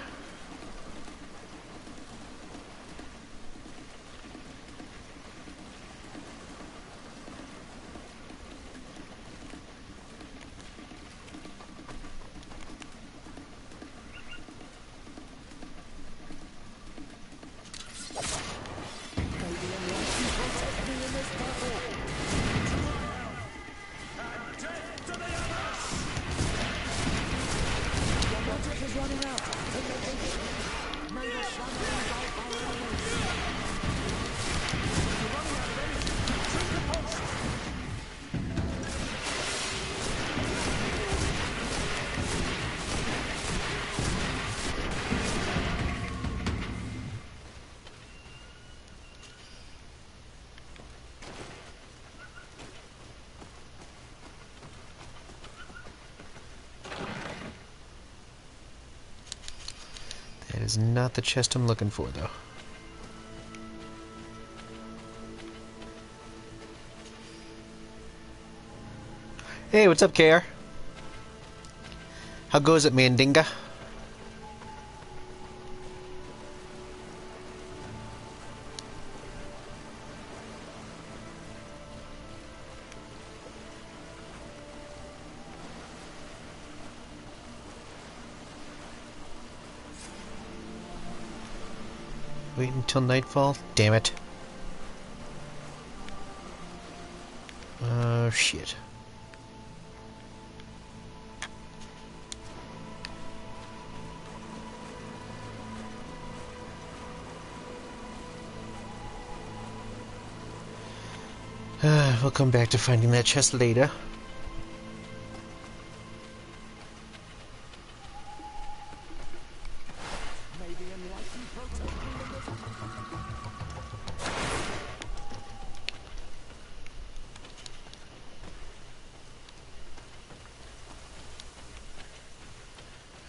[SPEAKER 1] That is not the chest I'm looking for, though. Hey, what's up, KR? How goes it, Mandinga? Wait until nightfall? Damn it. Oh, shit. We'll come back to finding that chest later.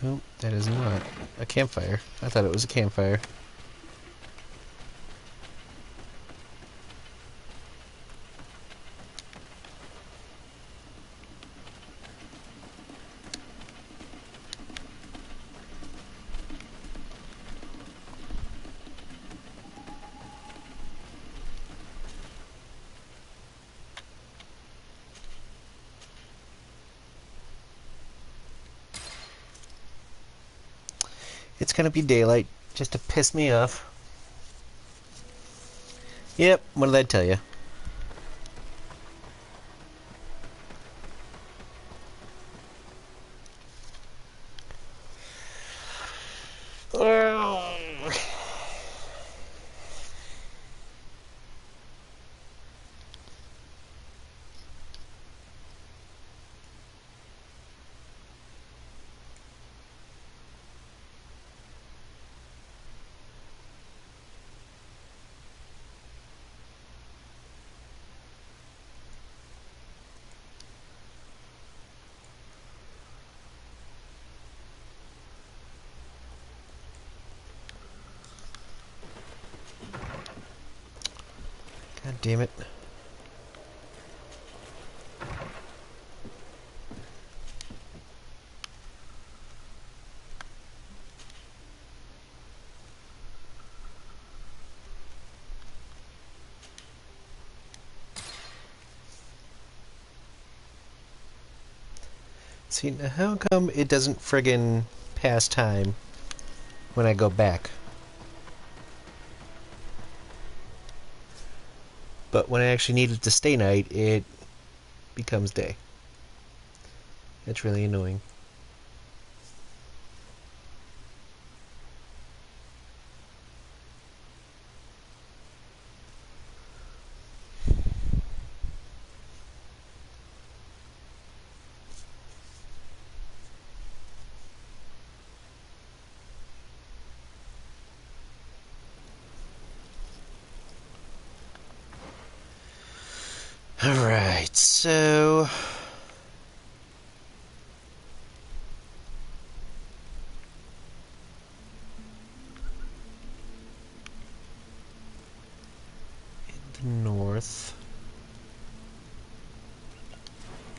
[SPEAKER 1] Oh, that is not a campfire. I thought it was a campfire. It's gonna be daylight, just to piss me off. Yep, what did I tell you? God damn it. See, now how come it doesn't friggin' pass time when I go back? But when I actually need it to stay night, it becomes day. It's really annoying. Alright, so... in the north...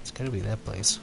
[SPEAKER 1] It's gotta be that place.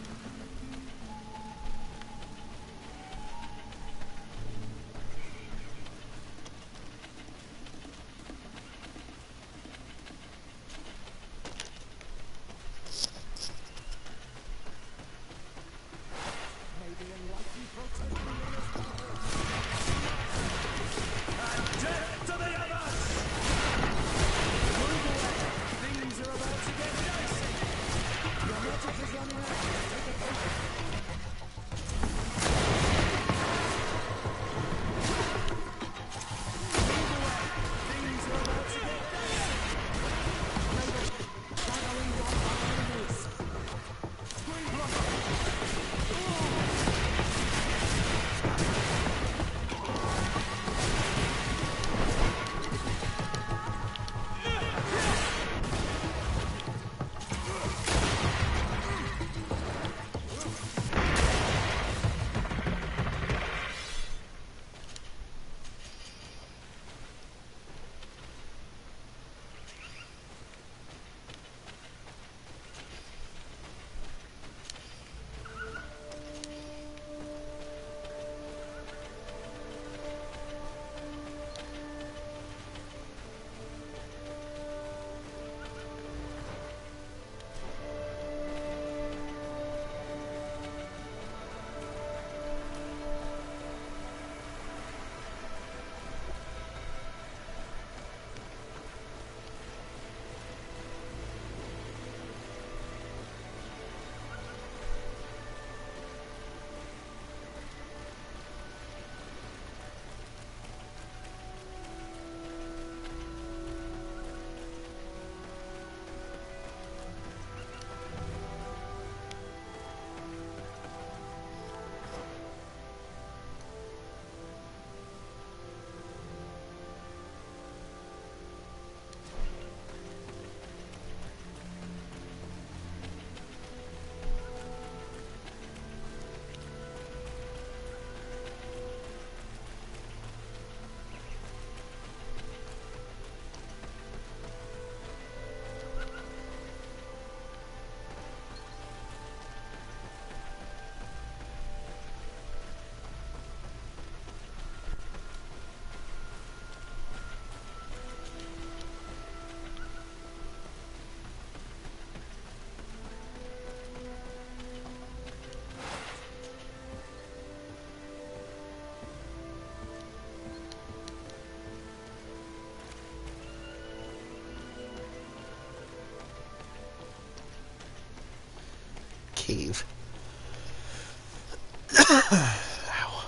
[SPEAKER 1] Cave. Ow.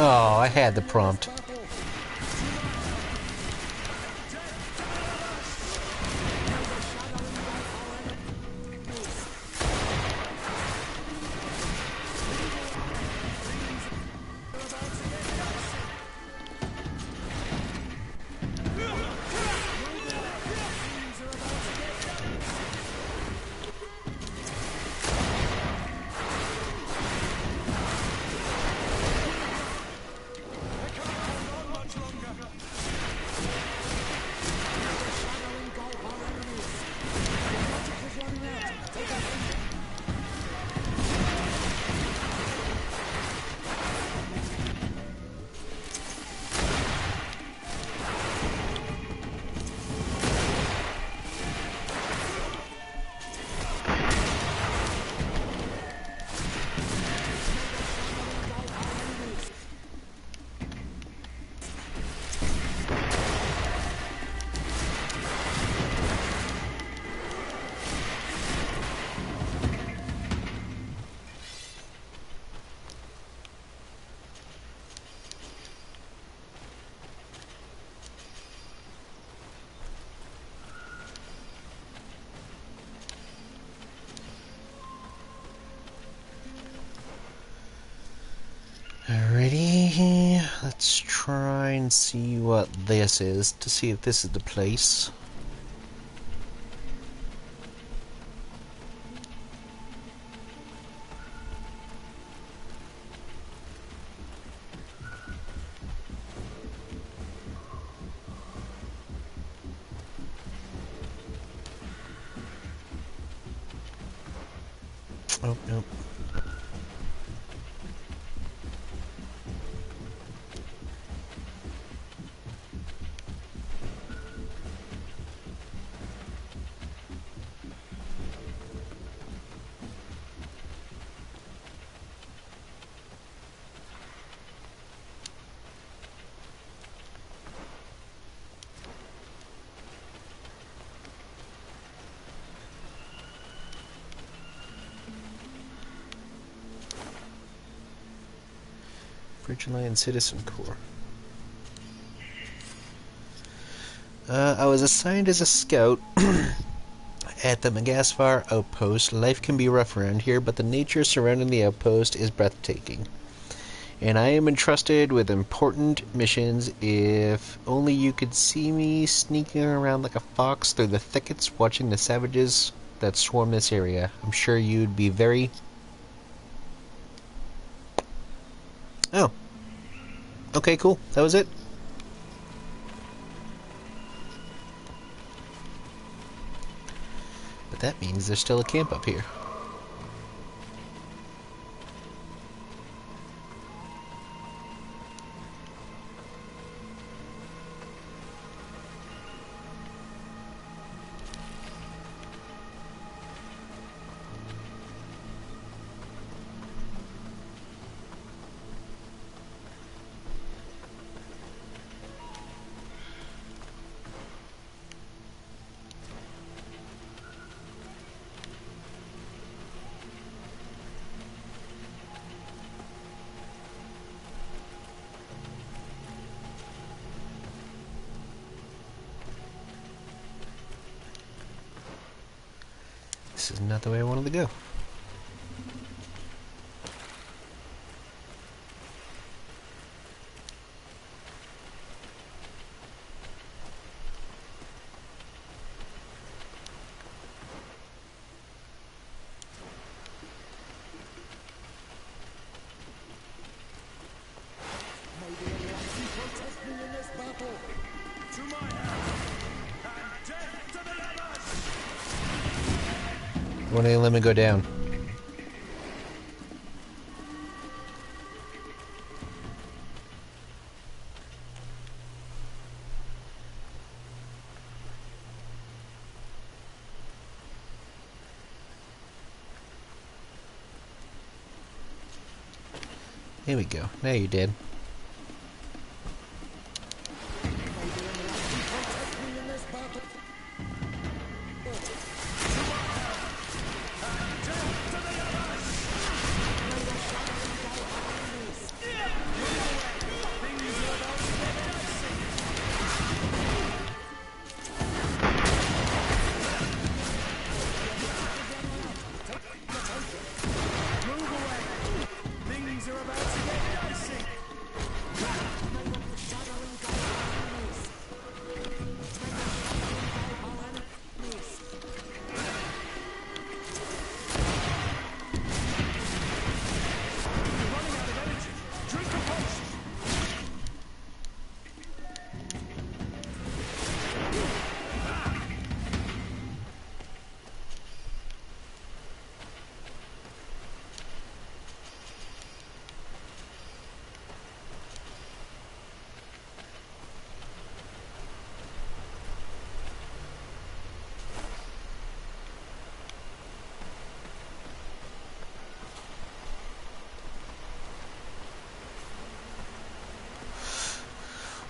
[SPEAKER 1] Oh, I had the prompt. Alrighty, let's try and see what this is, to see if this is the place. Oh, nope. Bridgeline Citizen Corps. I was assigned as a scout at the Megasphar outpost. Life can be rough around here, but the nature surrounding the outpost is breathtaking. And I am entrusted with important missions. If only you could see me sneaking around like a fox through the thickets watching the savages that swarm this area. I'm sure you'd be very... Oh. Okay, cool. That was it. But that means there's still a camp up here. This is not the way I wanted to go. Why don't you let me go down? There we go. Now you did.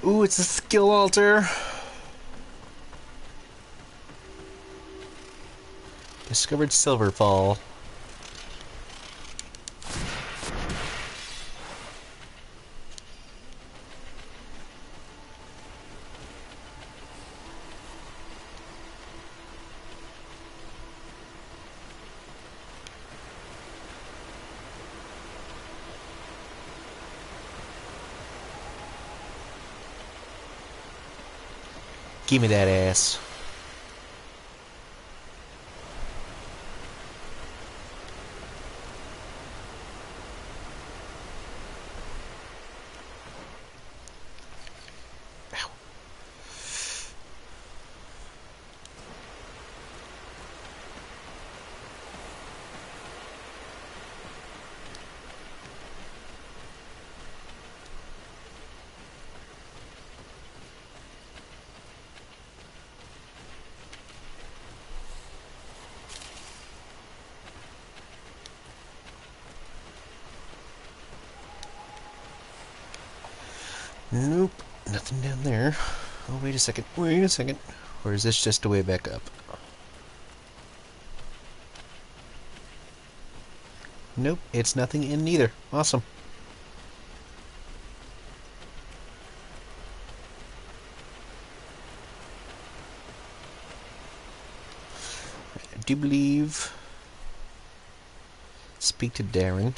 [SPEAKER 1] Ooh, it's a skill altar. Discovered Silverfall. Give me that ass. Ow. Nope, nothing down there. Oh, wait a second, wait a second. Or is this just a way back up? Nope, it's nothing in neither. Awesome. I do believe... Speak to Darren.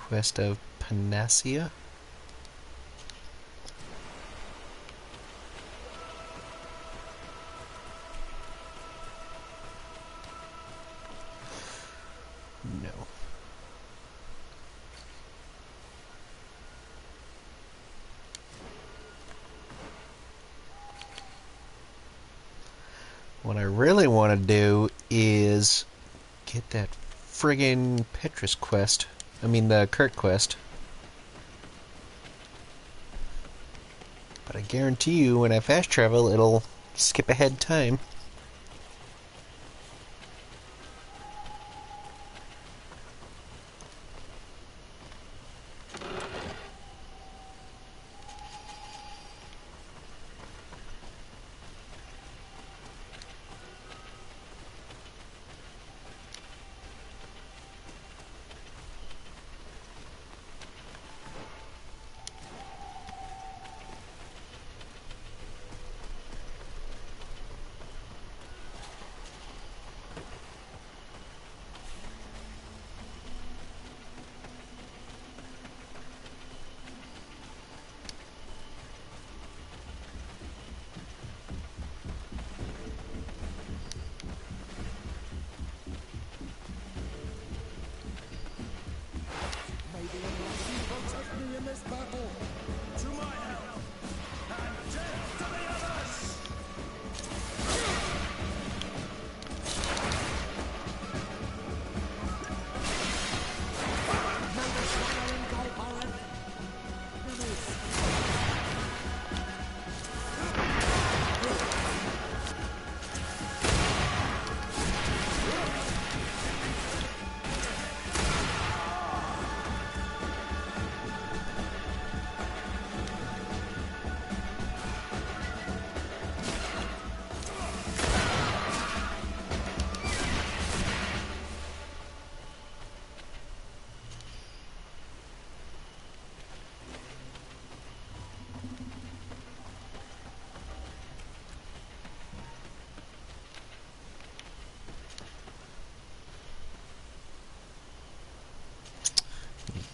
[SPEAKER 1] Quest of Panacea. No. What I really want to do is get that friggin' Petrus quest. I mean the Kurt quest. But I guarantee you when I fast travel it'll skip ahead time.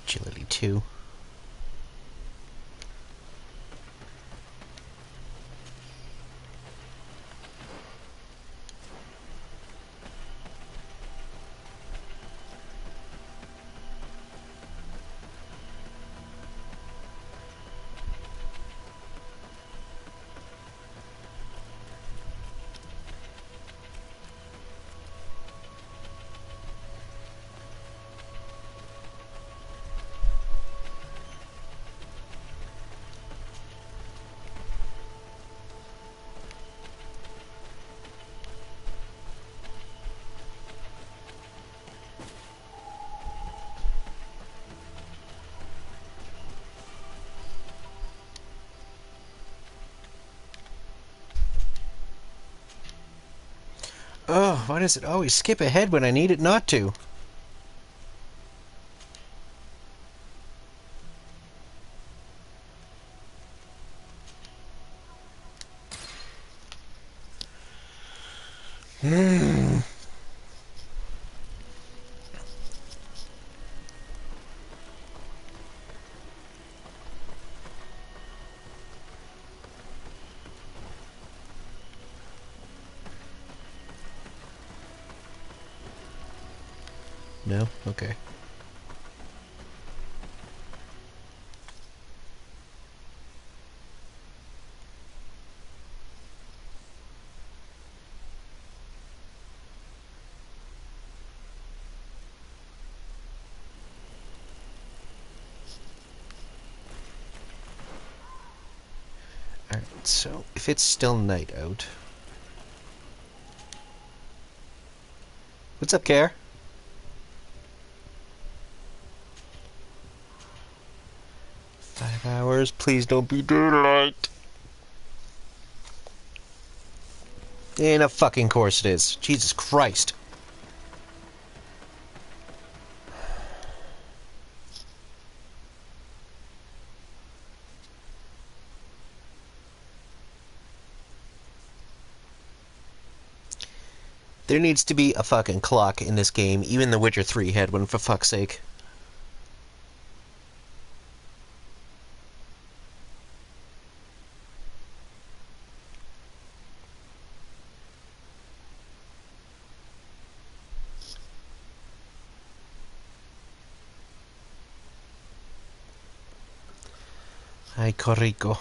[SPEAKER 1] Agility 2. Why does it always skip ahead when I need it not to? No? Okay. Alright, so if it's still night out... What's up, Care? 5 hours, please don't be daylight. And of fucking course it is. Jesus Christ. There needs to be a fucking clock in this game. Even The Witcher 3 had one, for fuck's sake. Ay, corrico.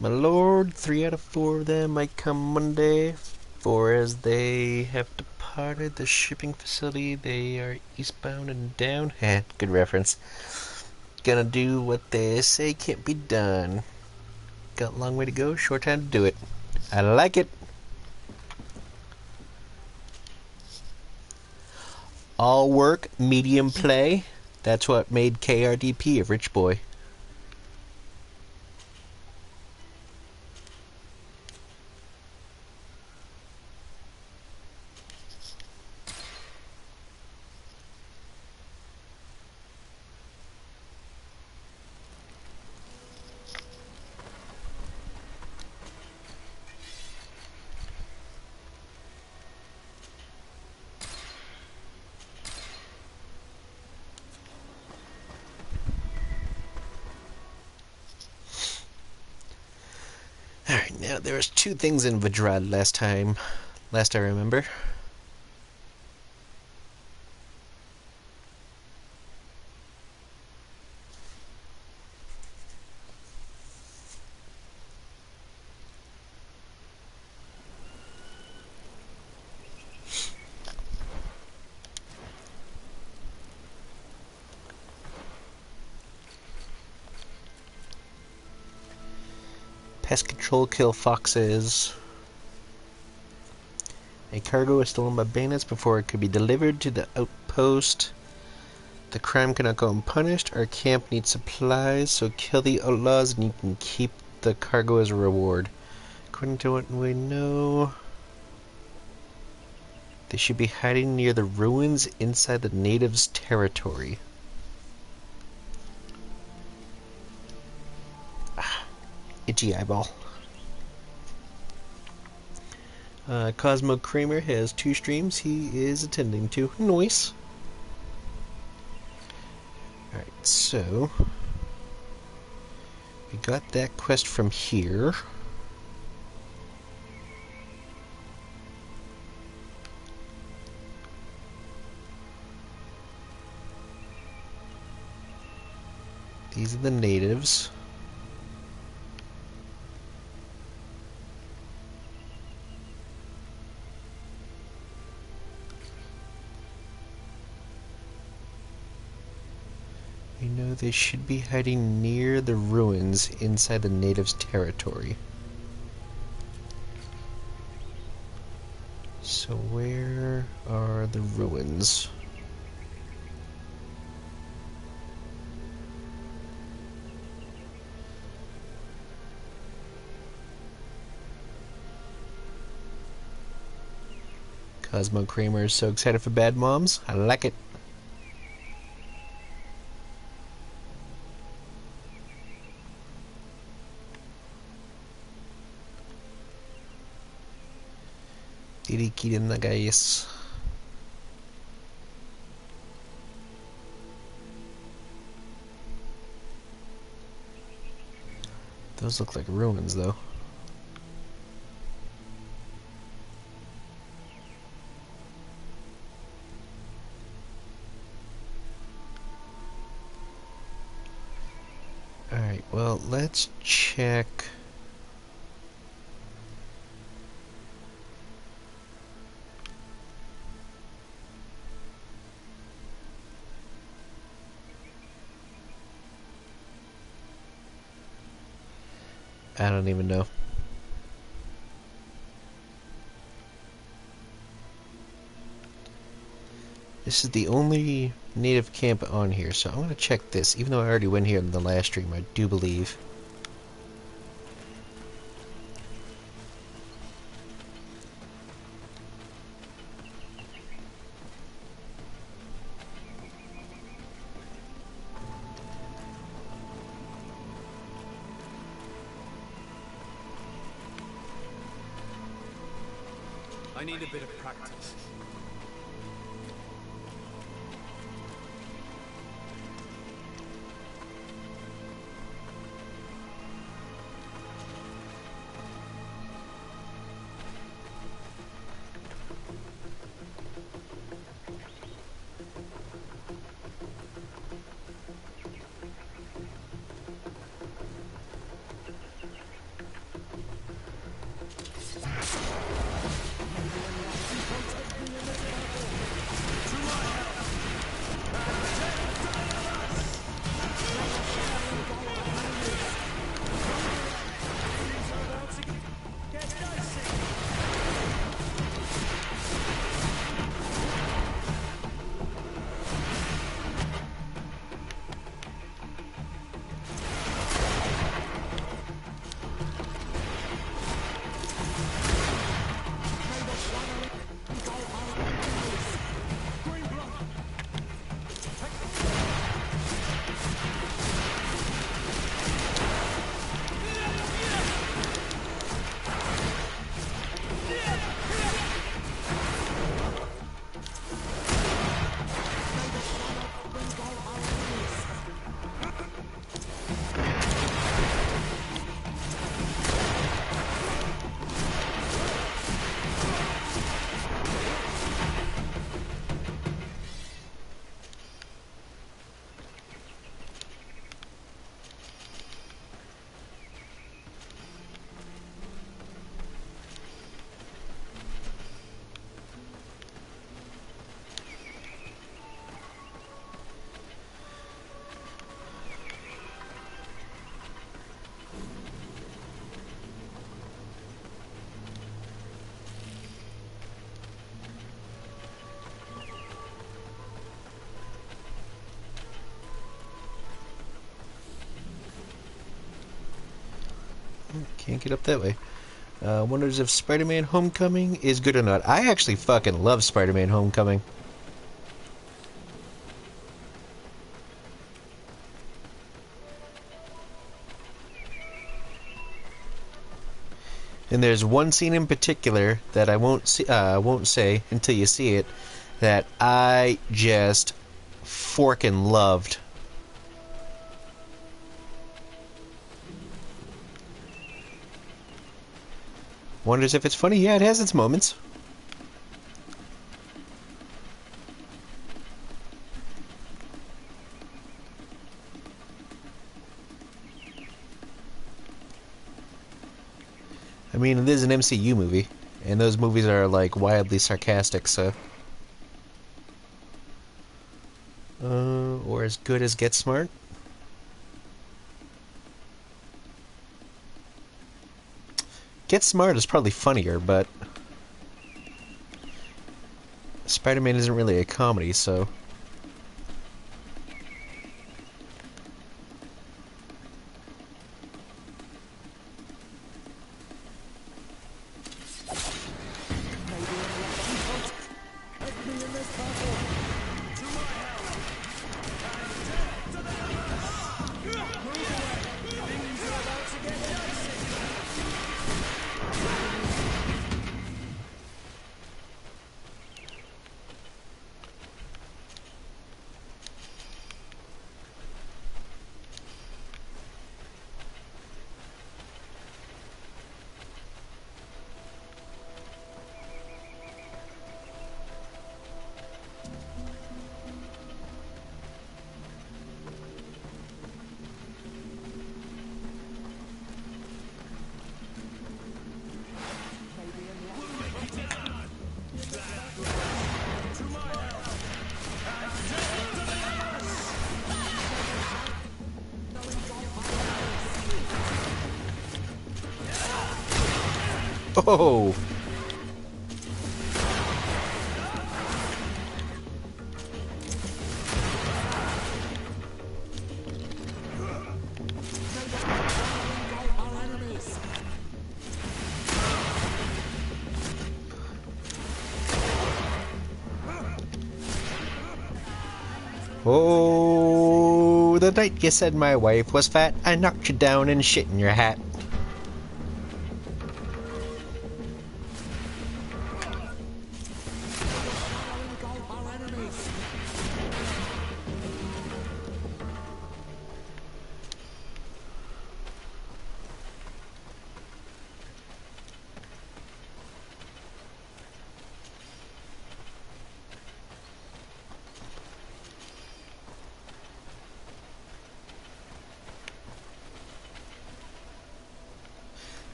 [SPEAKER 1] My lord, 3 out of 4 of them might come Monday, for as they have departed the shipping facility, they are eastbound and down. Heh, good reference. Gonna do what they say can't be done. Got a long way to go, short time to do it. I like it. All work, medium play. That's what made KRDP a rich boy. Alright, now there was 2 things in Vidrad last I remember. Pest control, kill foxes. A cargo is stolen by bandits before it could be delivered to the outpost. The crime cannot go unpunished. Our camp needs supplies, so kill the outlaws and you can keep the cargo as a reward. According to what we know, they should be hiding near the ruins inside the natives' territory. Itchy eyeball. Cosmo Kramer has 2 streams he is attending to. Nice. Alright, so we got that quest from here. These are the natives. We know they should be hiding near the ruins inside the natives' territory. So where are the ruins? Cosmo Kramer is so excited for Bad Moms. I like it. Dirikirin na guys. Those look like ruins, though. Alright, well, let's check. I don't even know. This is the only native camp on here, so I'm going to check this, even though I already went here in the last stream, I do believe.
[SPEAKER 2] I need a bit of practice.
[SPEAKER 1] Can't get up that way. Wonders if Spider-Man Homecoming is good or not. I actually fucking love Spider-Man Homecoming. And there's one scene in particular that I won't say until you see it that I just forkin' loved. Wonders if it's funny? Yeah, it has its moments. I mean, it is an MCU movie, and those movies are, like, wildly sarcastic, so... or as good as Get Smart? Get Smart is probably funnier, but... Spider-Man isn't really a comedy, so... Oh! Oh, the night you said my wife was fat, I knocked you down and shit in your hat.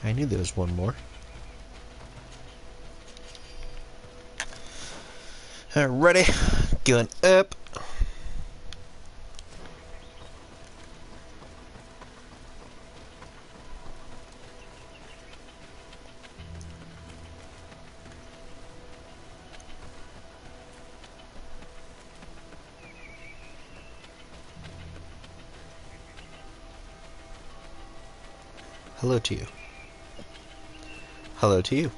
[SPEAKER 1] I knew there was one more. Ready? Going up. Hello to you. Hello to you.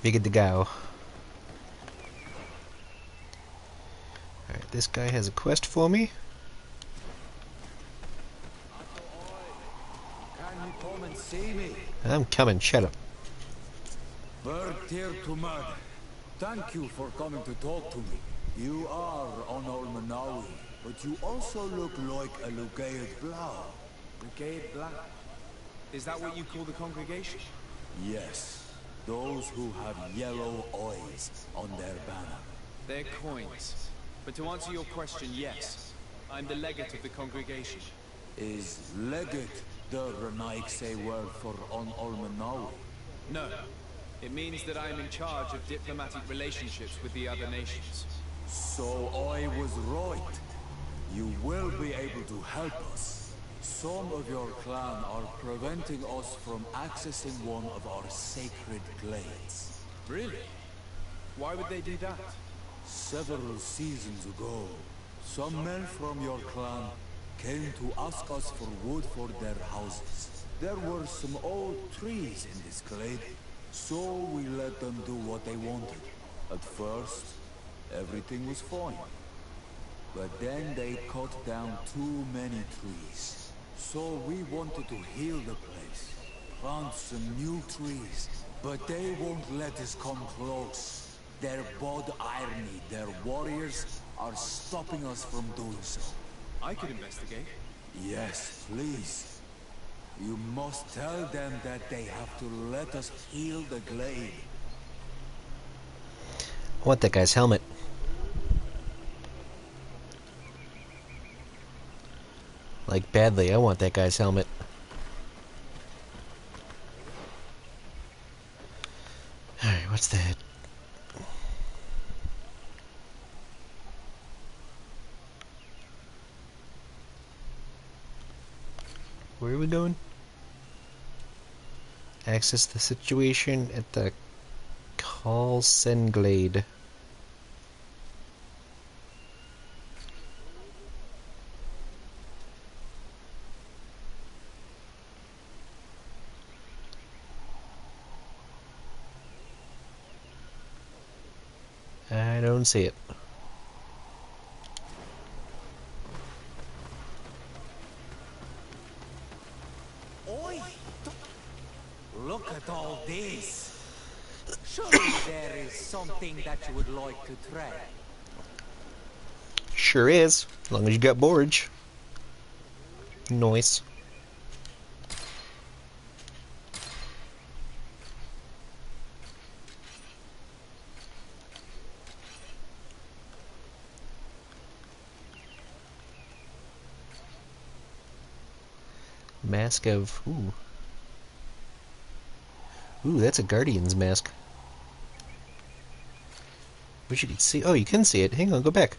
[SPEAKER 1] Be good to go. Alright, this guy has a quest for me.
[SPEAKER 3] Can you come and see me?
[SPEAKER 1] I'm coming, shut up.
[SPEAKER 3] Bird tear to mud. Thank you for coming to talk to me. You are Honor Manawi, but you also look like a Lugaid Blau.
[SPEAKER 2] Brigade Black. Is that what you call the congregation?
[SPEAKER 3] Yes. Those who have yellow eyes on their banner.
[SPEAKER 2] They're coins. But to answer your question, yes. I'm the legate of the congregation.
[SPEAKER 3] Is legate the Renaigse word for Honor Manawi?
[SPEAKER 2] No. It means that I am in charge of diplomatic relationships with the other nations.
[SPEAKER 3] So I was right. You will be able to help us. Some of your clan are preventing us from accessing one of our sacred glades.
[SPEAKER 2] Really? Why would they do that?
[SPEAKER 3] Several seasons ago, some men from your clan came to ask us for wood for their houses. There were some old trees in this glade, so we let them do what they wanted. At first, everything was fine. But then they cut down too many trees. So we wanted to heal the place, plant some new trees, but they won't let us come close. Their bod irony, their warriors, are stopping us from doing so.
[SPEAKER 2] I could investigate.
[SPEAKER 3] Yes, please. You must tell them that they have to let us heal the glade.
[SPEAKER 1] I want that guy's helmet. Like, badly, I want that guy's helmet. Alright, what's that? Where are we going? Access the situation at the Kalsen Glade. I don't see it.
[SPEAKER 8] Oi! Look at all this! Surely there is something that you would like to try.
[SPEAKER 1] Sure is, as long as you got borage. Nice. Mask of... Ooh. Ooh, that's a Guardian's mask. Wish you could see. Oh, you can see it. Hang on, go back.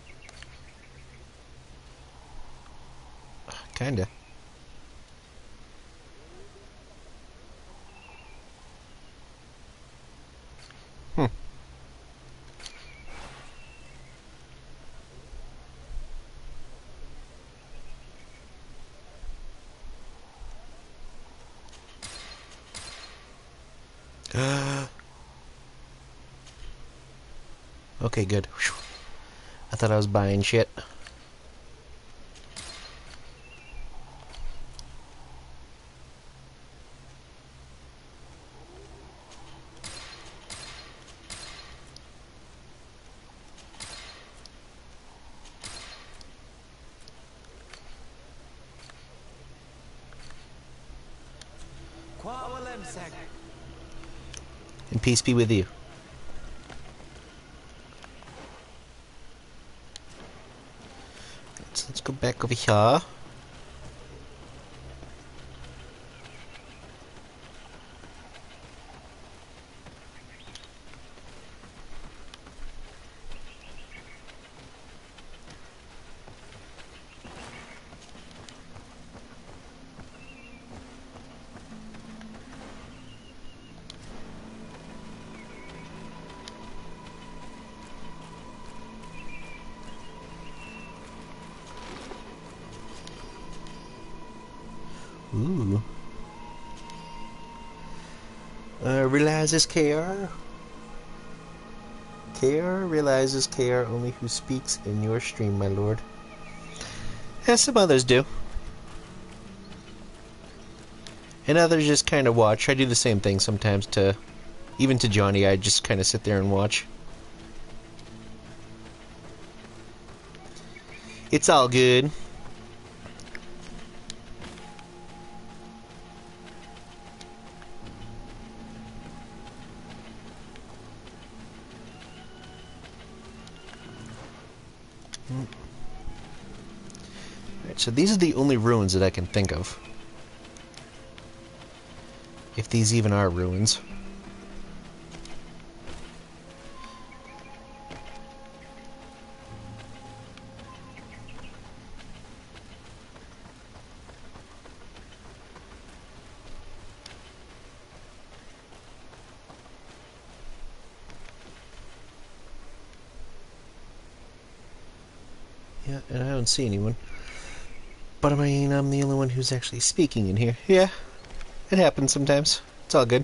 [SPEAKER 1] Kinda. Okay, good. Whew. I thought I was buying shit. And peace be with you. Let's go back over here. Ooh. Realizes KR. KR realizes KR only who speaks in your stream, my lord. As some others do. And others just kind of watch. I do the same thing sometimes to... Even to Johnny, I just kind of sit there and watch. It's all good. Alright, so these are the only ruins that I can think of. If these even are ruins. Yeah, and I don't see anyone. But I mean, I'm the only one who's actually speaking in here. Yeah, it happens sometimes. It's all good.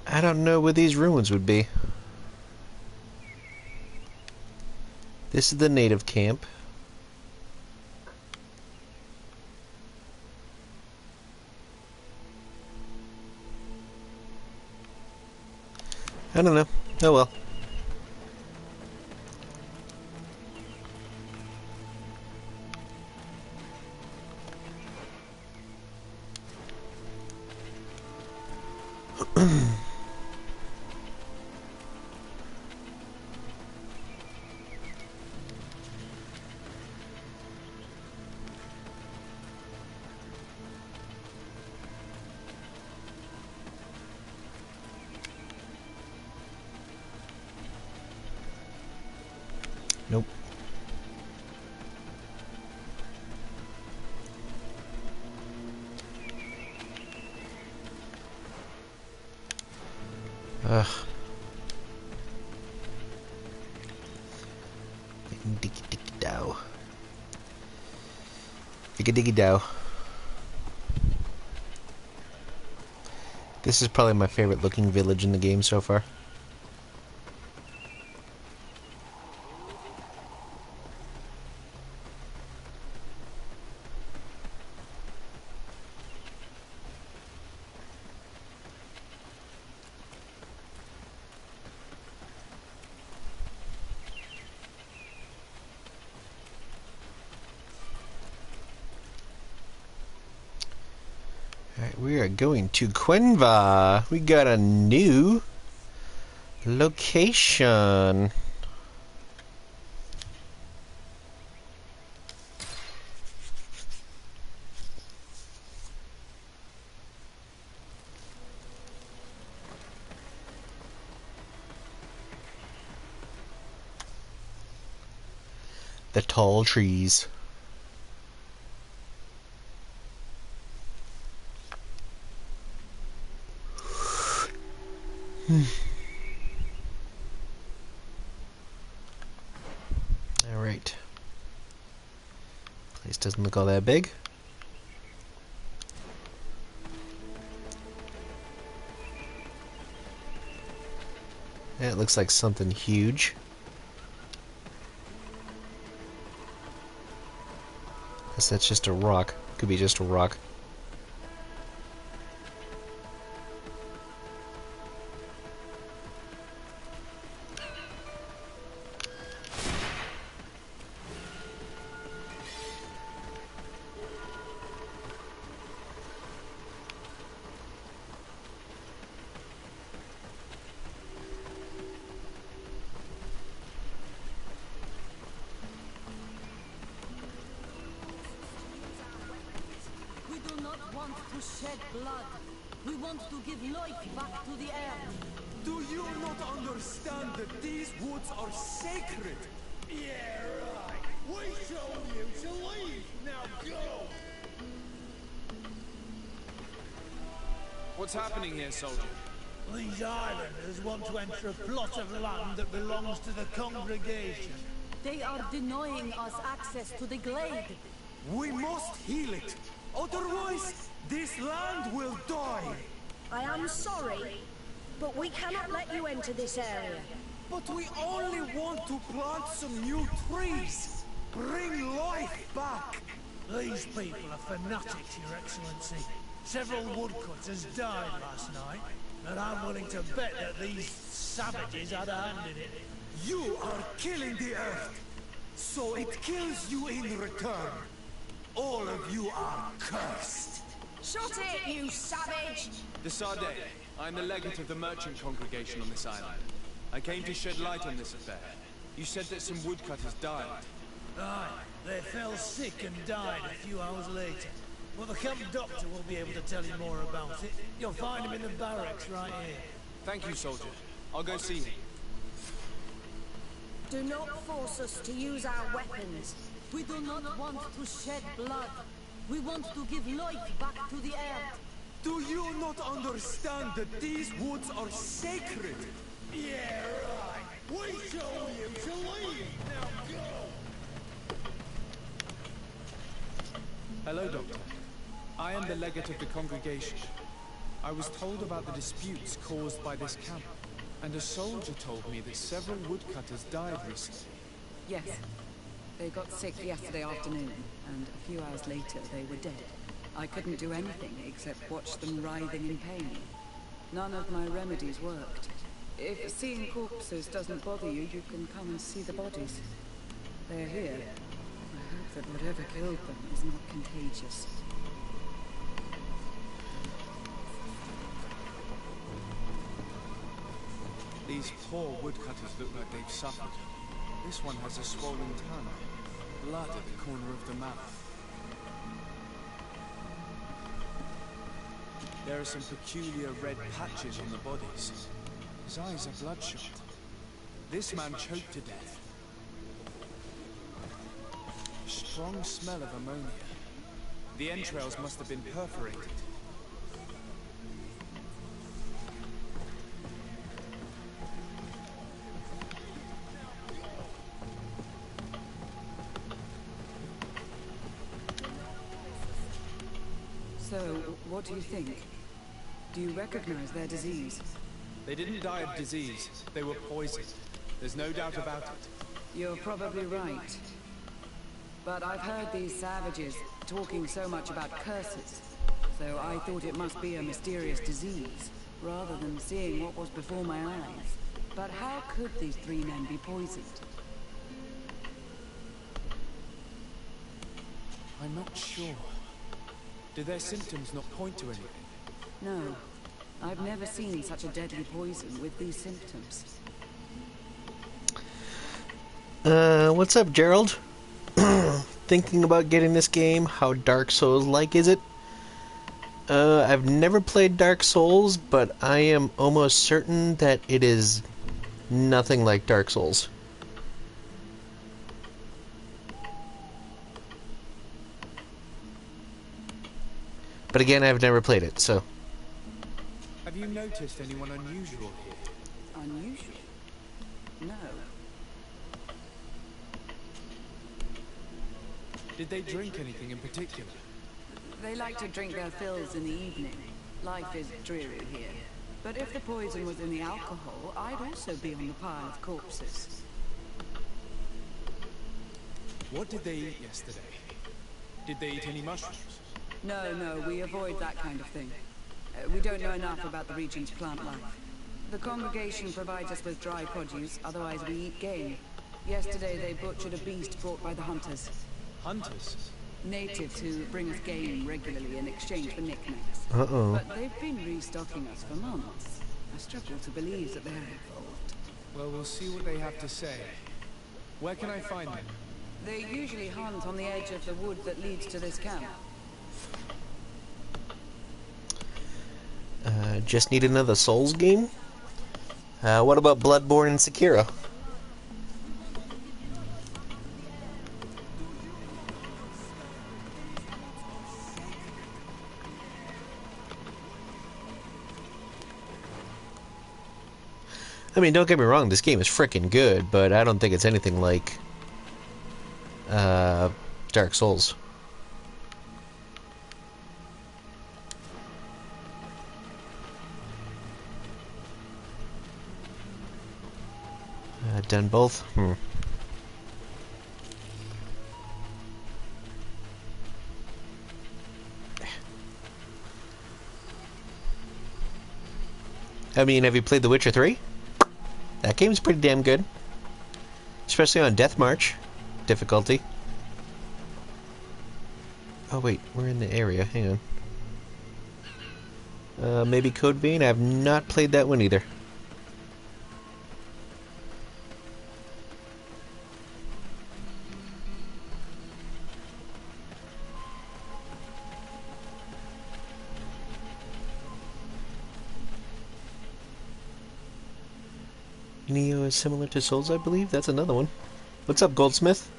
[SPEAKER 1] I don't know where these ruins would be. This is the native camp. I don't know. Oh well. Nope. Ugh. Diggy diggy dow. Diggy diggy dow. This is probably my favorite looking village in the game so far. Alright, We are going to Quenva. We got a new location. The tall trees. Alright. Place doesn't look all that big. That looks like something huge. Guess that's just a rock. Could be just a rock.
[SPEAKER 13] Shed blood. We want to give life back to the earth.
[SPEAKER 14] Do you not understand that these woods are sacred?
[SPEAKER 12] Yeah, right. We told you to leave. Now go.
[SPEAKER 2] What's happening here, soldier?
[SPEAKER 5] These islanders want to enter a plot of land that belongs to the congregation.
[SPEAKER 13] They are denying us access to the glade.
[SPEAKER 14] We must heal it. Otherwise, this land will die.
[SPEAKER 15] I am sorry, but we cannot let you enter this area.
[SPEAKER 14] But we only want to plant some new trees. Bring life back.
[SPEAKER 5] These people are fanatics, Your Excellency. Several woodcutters died last night, and I'm willing to bet that these savages had a hand in it.
[SPEAKER 14] You are killing the earth, so it kills you in return. All of you are cursed.
[SPEAKER 15] Shut it, you savage!
[SPEAKER 2] The Sardet. I'm the legate of the merchant congregation on this island. I came to shed light on this affair. You said that some woodcutters died.
[SPEAKER 5] Aye, they fell sick and died a few hours later. Well, the camp doctor will be able to tell you more about it. You'll find him in the barracks right here.
[SPEAKER 2] Thank you, soldier. I'll go see him.
[SPEAKER 15] Do not force us to use our weapons.
[SPEAKER 13] We do not want to shed blood. We want to give life back to the earth.
[SPEAKER 14] Do you not understand that these woods are sacred?
[SPEAKER 12] Yeah, right. We told you to leave. Now go.
[SPEAKER 2] Hello, Doctor. I am the legate of the congregation. I was told about the disputes caused by this camp, and a soldier told me that several woodcutters died recently.
[SPEAKER 11] Yes. They got sick yesterday afternoon, and a few hours later they were dead. I couldn't do anything except watch them writhing in pain. None of my remedies worked. If seeing corpses doesn't bother you, you can come and see the bodies. They're here. I hope that whatever killed them is not contagious.
[SPEAKER 2] These poor woodcutters look like they've suffered. This one has a swollen tongue, blood at the corner of the mouth. There are some peculiar red patches on the bodies. His eyes are bloodshot. This man choked to death. A strong smell of ammonia. The entrails must have been perforated.
[SPEAKER 11] So, what do you think? Do you recognize their disease?
[SPEAKER 2] They didn't die of disease. They were poisoned. There's no doubt about it.
[SPEAKER 11] You're probably right. But I've heard these savages talking so much about curses, so I thought it must be a mysterious disease, rather than seeing what was before my eyes. But how could these three men be poisoned?
[SPEAKER 2] I'm not sure. Do their symptoms not point to anything?
[SPEAKER 11] No. I've never seen such a deadly poison with these symptoms.
[SPEAKER 1] What's up, Gerald? Thinking about getting this game. How Dark Souls-like is it? I've never played Dark Souls, but I am almost certain that it is nothing like Dark Souls. But again, I've never played it, so...
[SPEAKER 2] Have you noticed anyone unusual here?
[SPEAKER 11] Unusual? No.
[SPEAKER 2] Did they drink anything in particular?
[SPEAKER 11] They like to drink their fills in the evening. Life is dreary here. But if the poison was in the alcohol, I'd also be on the pile of corpses.
[SPEAKER 2] What did they eat yesterday? Did they eat any mushrooms?
[SPEAKER 11] No, we avoid that kind of thing. We don't know enough about the region's plant life. The congregation provides us with dry produce, otherwise we eat game. Yesterday they butchered a beast brought by the hunters.
[SPEAKER 2] Hunters?
[SPEAKER 11] Natives who bring us game regularly in exchange for knickknacks.
[SPEAKER 1] Uh-oh.
[SPEAKER 11] But they've been restocking us for months. I struggle to believe that they're involved.
[SPEAKER 2] Well, we'll see what they have to say. Where can I find them?
[SPEAKER 11] They usually hunt on the edge of the wood that leads to this camp.
[SPEAKER 1] Just need another Souls game? What about Bloodborne and Sekiro? I mean, don't get me wrong, this game is frickin' good, but I don't think it's anything like Dark Souls. Done both? I mean, have you played The Witcher 3? That game's pretty damn good. Especially on Death March difficulty. Oh wait, we're in the area. Hang on. Maybe Code Vein? I have not played that one either. Neo is similar to Souls, I believe. That's another one. What's up, Goldsmith?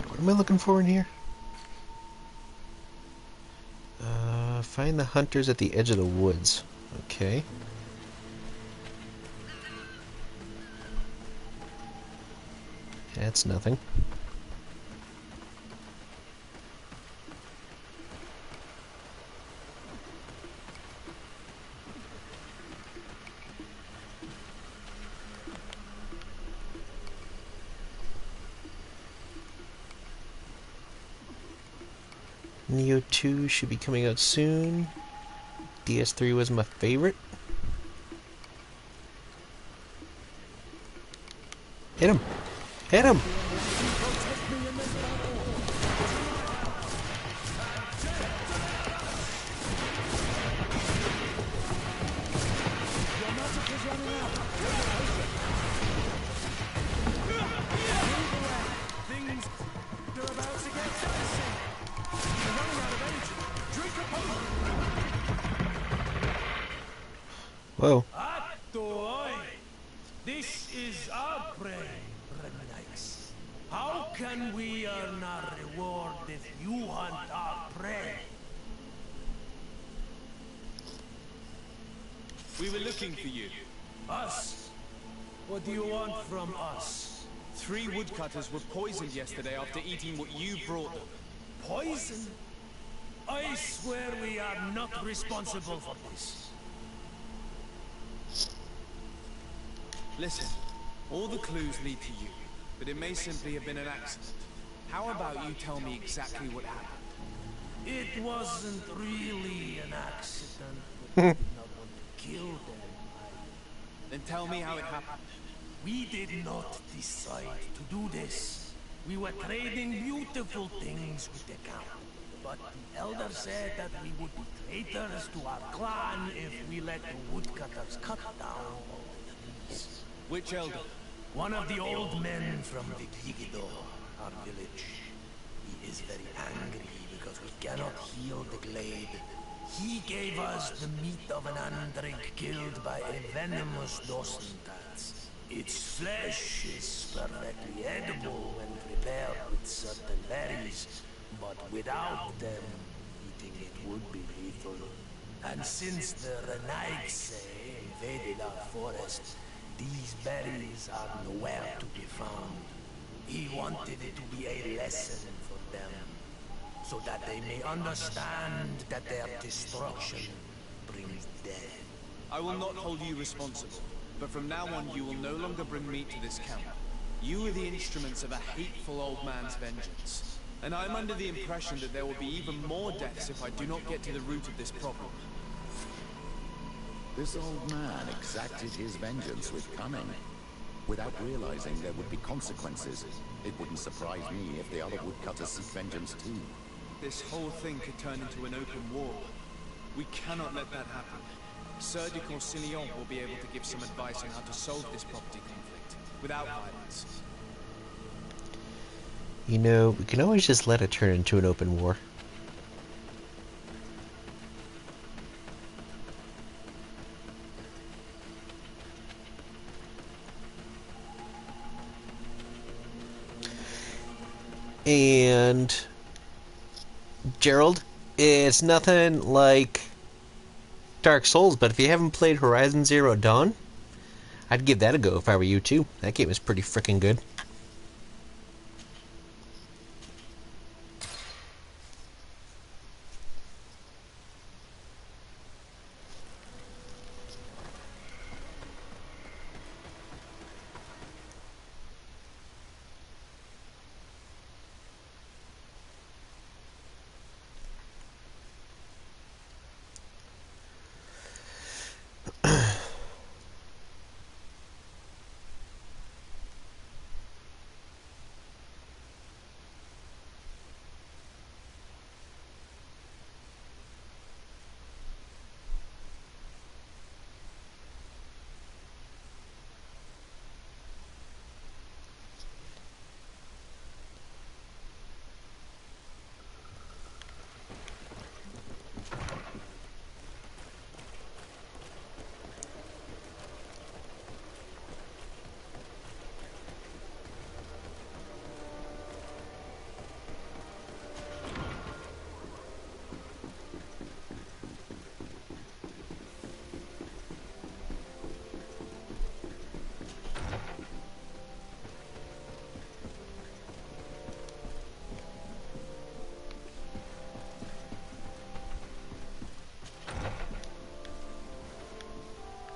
[SPEAKER 1] What am I looking for in here? Find the hunters at the edge of the woods. Okay. That's nothing. Neo 2 should be coming out soon. DS3 was my favorite. Hit him! Hit him! Whoa.
[SPEAKER 14] This is our prey, Remnants. How can we earn our reward if you hunt our prey?
[SPEAKER 2] We were looking for you.
[SPEAKER 14] Us? What do you want from us?
[SPEAKER 2] 3 woodcutters were poisoned yesterday after eating what you brought them.
[SPEAKER 14] Poison? I swear we are not responsible for this.
[SPEAKER 2] Listen, all the clues lead to you, but it may simply have been an accident. How about you tell me exactly what happened?
[SPEAKER 14] It wasn't really an accident, but we did not want to kill them.
[SPEAKER 2] Then tell me how it happened.
[SPEAKER 14] We did not decide to do this. We were trading beautiful things with the Count. But the Elder said that we would be traitors to our clan if we let the woodcutters cut down all the trees.
[SPEAKER 2] Which Elder?
[SPEAKER 14] One of the old men from Vigigido, our village. He is very angry because we cannot heal the glade. He gave us the meat of an Andrig killed by a venomous Dosentats. Its flesh is perfectly edible when prepared with certain berries, but without them, eating it would be lethal. And since the Renaigse invaded our forest, these berries are nowhere to be found. He wanted it to be a lesson for them, so that they may understand that their destruction brings death.
[SPEAKER 2] I will not hold you responsible, but from now on you will no longer bring meat to this camp. You are the instruments of a hateful old man's vengeance. And I'm under the impression that there will be even more deaths if I do not get to the root of this problem.
[SPEAKER 4] This old man exacted his vengeance with cunning. Without realizing there would be consequences, it wouldn't surprise me if the other woodcutters seek vengeance too.
[SPEAKER 2] This whole thing could turn into an open war. We cannot let that happen. Sardet will be able to give some advice on how to solve this property conflict, without violence.
[SPEAKER 1] You know, we can always just let it turn into an open war. And Gerald, it's nothing like Dark Souls, but if you haven't played Horizon Zero Dawn, I'd give that a go if I were you too. That game is pretty freaking good.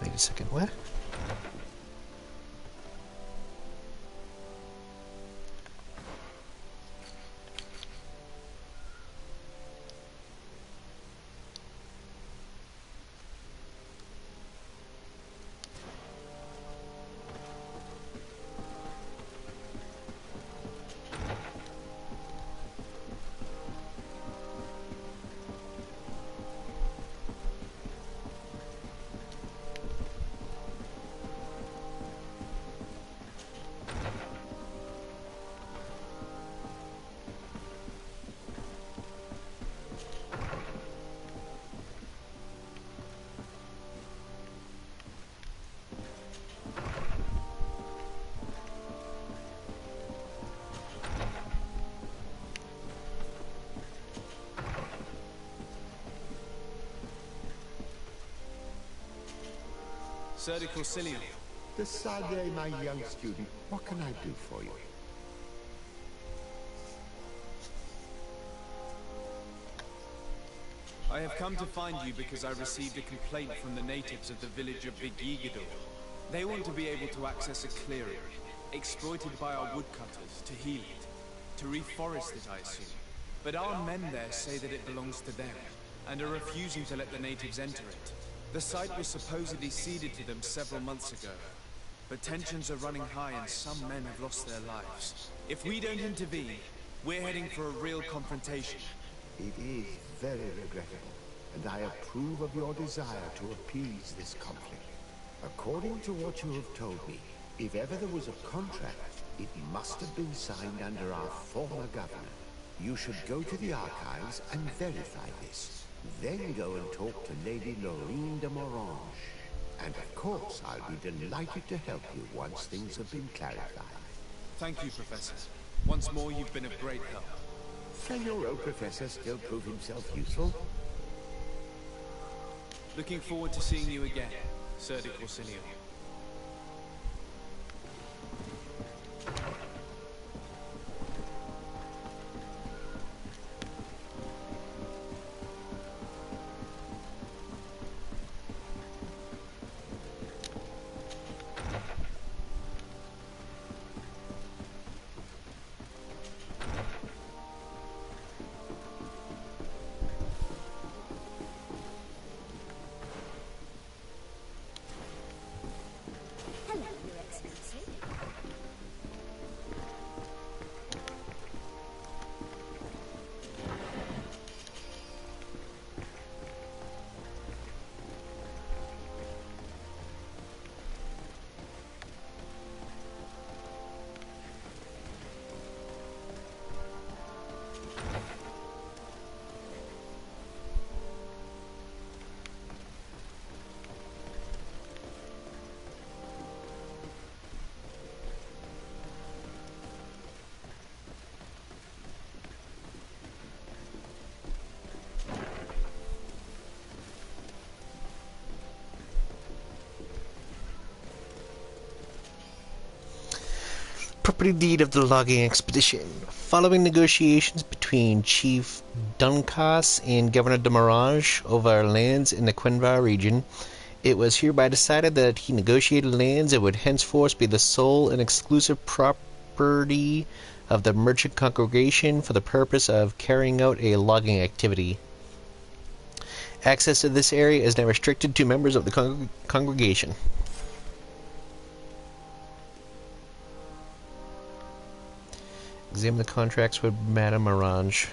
[SPEAKER 1] Wait a second, what?
[SPEAKER 2] Sardet,
[SPEAKER 16] The Sardet, my young student. What can I do for you?
[SPEAKER 2] I have come to find you because I received a complaint from the natives of the village of Vigigido. They want to be able to access a clearing, exploited by our woodcutters, to heal it, to reforest it, I assume. but our men there say that it belongs to them, and are refusing to let the natives enter it. The site was supposedly ceded to them several months ago, but tensions are running high and some men have lost their lives. If we don't intervene, we're heading for a real confrontation.
[SPEAKER 16] It is very regrettable, and I approve of your desire to appease this conflict. According to what you have told me, if ever there was a contract, it must have been signed under our former governor. You should go to the archives and verify this. Then go and talk to Lady Lorraine de Morange. And of course, I'll be delighted to help you once things have been clarified.
[SPEAKER 2] Thank you, Professor. Once more, you've been of great help.
[SPEAKER 16] Can your old professor still prove himself useful?
[SPEAKER 2] Looking forward to seeing you again, Sardet.
[SPEAKER 1] Property deed of the logging expedition. Following negotiations between Chief Duncas and Governor de Morange over our lands in the Quinvar region, it was hereby decided that he negotiated lands that would henceforth be the sole and exclusive property of the merchant congregation for the purpose of carrying out a logging activity. Access to this area is now restricted to members of the congregation. Examine the contracts with Madame Orange.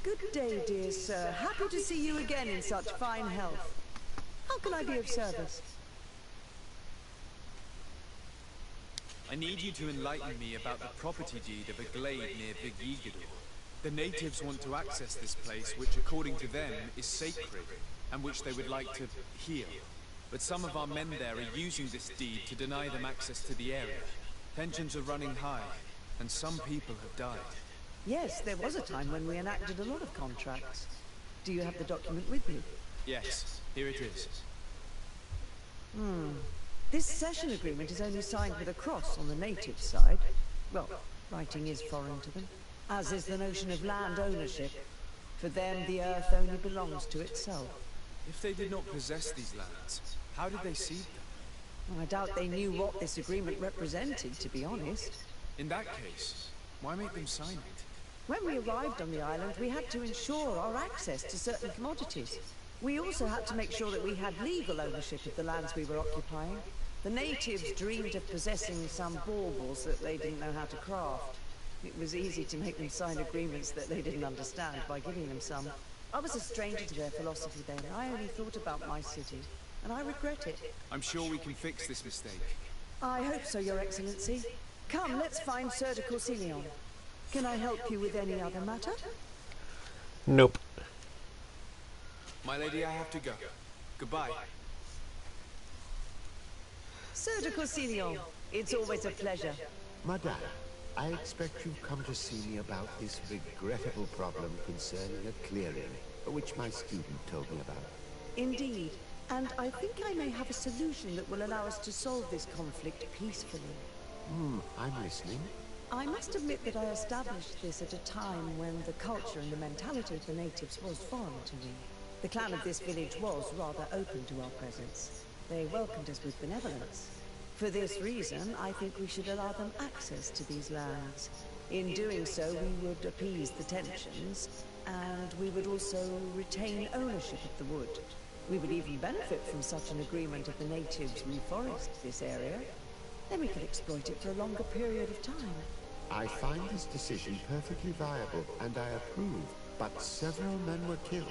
[SPEAKER 17] Good day, dear sir. Happy to see you again in such fine health. How can I be of service?
[SPEAKER 2] I need you to enlighten me about the property deed of a glade near Vigigidor. The natives want to access this place, which according to them is sacred, and which they would like to heal. But some of our men there are using this deed to deny them access to the area. Tensions are running high, and some people have died.
[SPEAKER 17] Yes, there was a time when we enacted a lot of contracts. Do you have the document with you?
[SPEAKER 2] Yes, here it is.
[SPEAKER 17] This cession agreement is only signed with a cross on the native side. Well, writing is foreign to them, as is the notion of land ownership. For them, the earth only belongs to itself.
[SPEAKER 2] If they did not possess these lands, how did they cede them?
[SPEAKER 17] I doubt they knew what this agreement represented, to be honest.
[SPEAKER 2] In that case, why make them sign it?
[SPEAKER 17] When we arrived on the island, we had to ensure our access to certain commodities. We also had to make sure that we had legal ownership of the lands we were occupying. The natives dreamed of possessing some baubles that they didn't know how to craft. It was easy to make them sign agreements that they didn't understand by giving them some. I was a stranger to their philosophy then. I only thought about my city, and I regret it.
[SPEAKER 2] I'm sure we can fix this mistake.
[SPEAKER 17] I hope so, Your Excellency. Come, let's find Sardet Corsilion. Can I help you with any other matter?
[SPEAKER 1] Nope.
[SPEAKER 2] My lady, I have to go. Goodbye.
[SPEAKER 17] Sardet Corsilion, it's always a pleasure.
[SPEAKER 16] Madame, I expect you've come to see me about this regrettable problem concerning a clearing, which my student told me about.
[SPEAKER 17] Indeed, and I think I may have a solution that will allow us to solve this conflict peacefully.
[SPEAKER 16] I'm listening.
[SPEAKER 17] I must admit that I established this at a time when the culture and the mentality of the natives was foreign to me. The clan of this village was rather open to our presence. They welcomed us with benevolence. For this reason, I think we should allow them access to these lands. In doing so, we would appease the tensions, and we would also retain ownership of the wood. We would even benefit from such an agreement if the natives reforest this area. Then we could exploit it for a longer period of time.
[SPEAKER 16] I find this decision perfectly viable, and I approve, but several men were killed,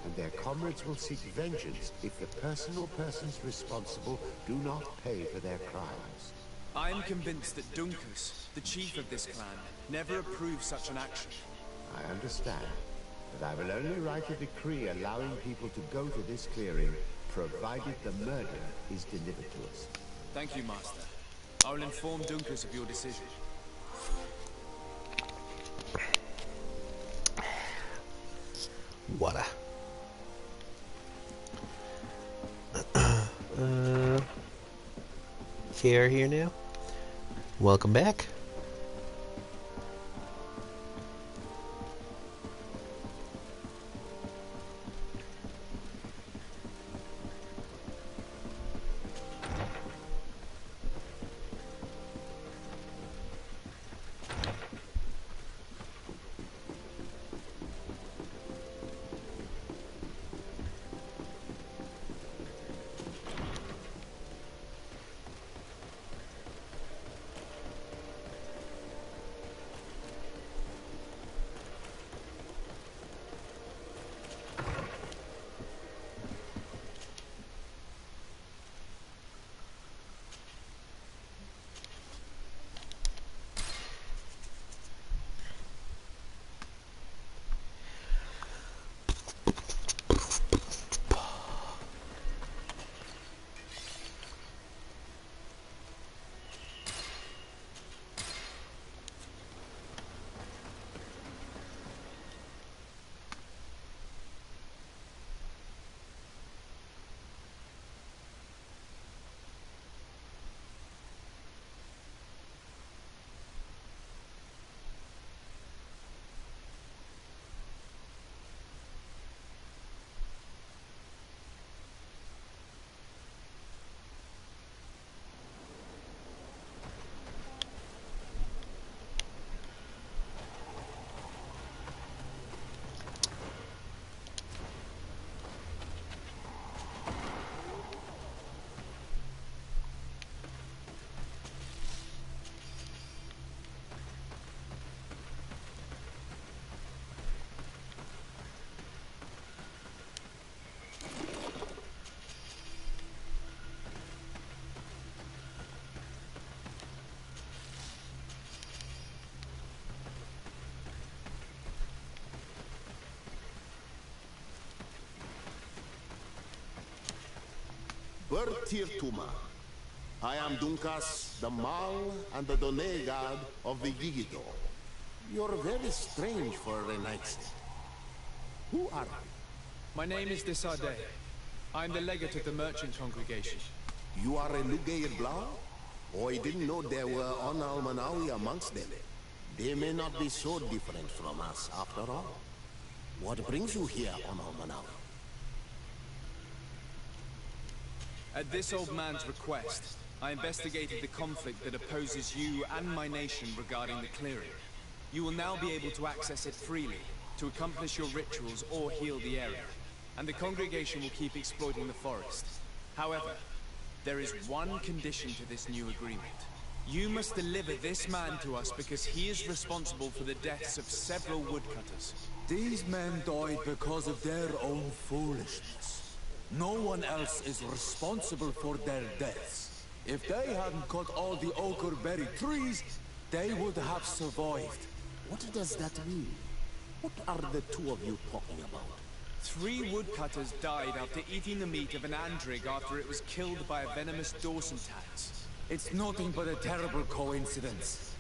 [SPEAKER 16] and their comrades will seek vengeance if the person or persons responsible do not pay for their crimes.
[SPEAKER 2] I am convinced that Dunkus, the chief of this clan, never approved such an action.
[SPEAKER 16] I understand, but I will only write a decree allowing people to go to this clearing, provided the murder is delivered to us.
[SPEAKER 2] Thank you, Master. I will inform Dunkus of your decision.
[SPEAKER 1] Water. Care here now. Welcome back.
[SPEAKER 18] Birth here, Tuma. I am Dunkas, the Mal and the Done god of the Gigido. You're very strange for a night. Who are you?
[SPEAKER 2] My name is Sardet. I am the legate of the merchant congregation.
[SPEAKER 18] You are a Lugair Blau? Oh, I didn't know there were Onal Manawi amongst them. They may not be so different from us after all. What brings you here, Onal Manawi?
[SPEAKER 2] At this old man's request, I investigated the conflict that opposes you and my nation regarding the clearing. You will now be able to access it freely, to accomplish your rituals or heal the area. And the congregation will keep exploiting the forest. However, there is one condition to this new agreement. You must deliver this man to us because he is responsible for the deaths of several woodcutters.
[SPEAKER 10] These men died because of their own foolishness. No one else is responsible for their deaths. If they hadn't cut all the ochreberry trees, they would have survived.
[SPEAKER 18] What does that mean? What are the two of you talking about?
[SPEAKER 2] 3 woodcutters died after eating the meat of an andrig after it was killed by a venomous Dawson tax.
[SPEAKER 10] It's nothing but a terrible coincidence.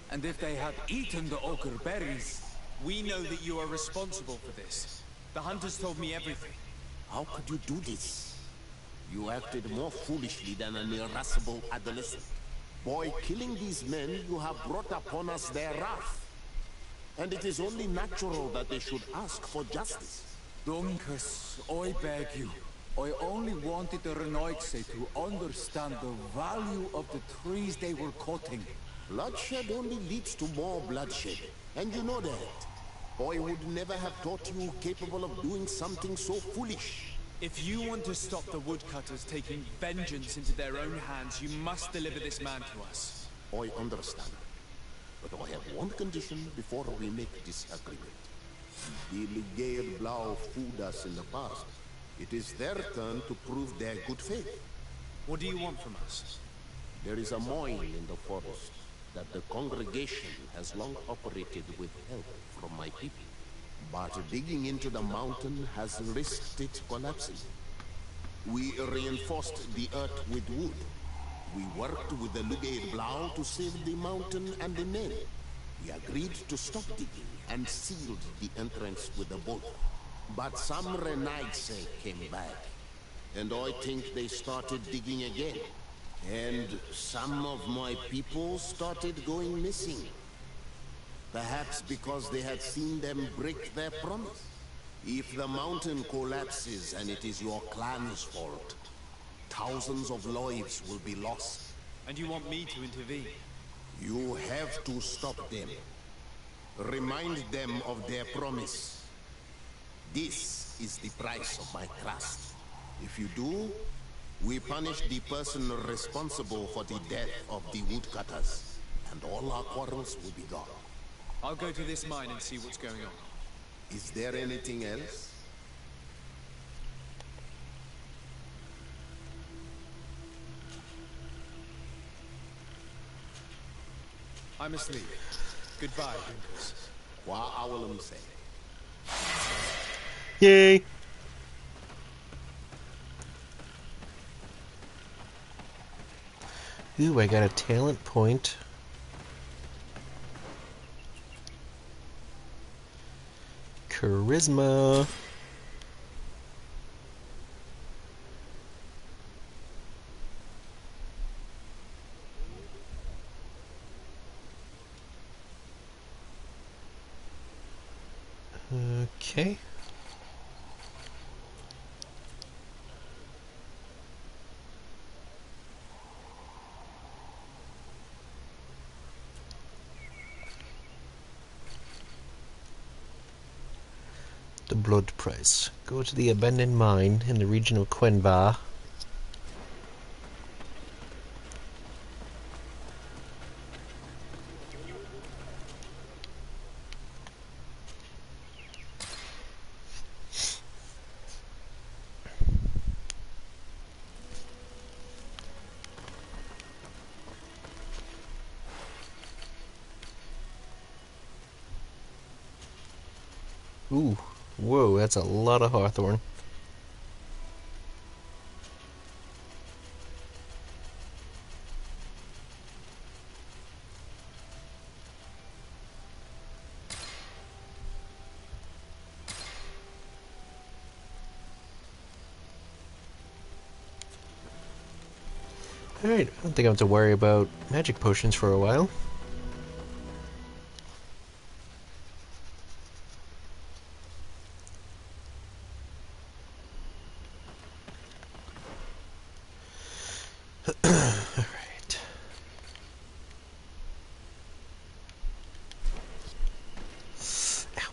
[SPEAKER 10] And if they had eaten the ochreberries...
[SPEAKER 2] We know that you are responsible for this. The hunters told me everything.
[SPEAKER 18] How could you do this? You acted more foolishly than an irascible adolescent. By killing these men, you have brought upon us their wrath. And it is only natural that they should ask for justice.
[SPEAKER 10] Dunkus, I beg you. I only wanted the Renoixe to understand the value of the trees they were cutting.
[SPEAKER 18] Bloodshed only leads to more bloodshed, and you know that. I would never have thought you capable of doing something so foolish.
[SPEAKER 2] If you want to stop the woodcutters taking vengeance into their own hands, you must deliver this man to us.
[SPEAKER 18] I understand. But I have one condition before we make this agreement. The Legate Blau fooled us in the past. It is their turn to prove their good faith.
[SPEAKER 2] What do you want from us?
[SPEAKER 18] There is a mine in the forest that the congregation has long operated with help from my people. But digging into the mountain has risked it collapsing. We reinforced the earth with wood. We worked with the Legate Blau to save the mountain and the men. We agreed to stop digging and sealed the entrance with a bolt. But some Renoixe came back, and I think they started digging again. And some of my people started going missing. Perhaps because they had seen them break their promise. If the mountain collapses and it is your clan's fault, thousands of lives will be lost.
[SPEAKER 2] And you want me to intervene?
[SPEAKER 18] You have to stop them. Remind them of their promise. This is the price of my trust. If you do, we punish the person responsible for the death of the woodcutters, and all our quarrels will be gone.
[SPEAKER 2] I'll go to this mine and see what's going on.
[SPEAKER 18] Is there anything else?
[SPEAKER 2] I must leave. Goodbye, Dunkus.
[SPEAKER 18] Wa awalum say.
[SPEAKER 1] Yay! Ooh, I got a talent point. Charisma. Okay. The blood price. Go to the abandoned mine in the region of Quenbar. Ooh, whoa, that's a lot of hawthorn. Alright, I don't think I have to worry about magic potions for a while. Alright. Ow.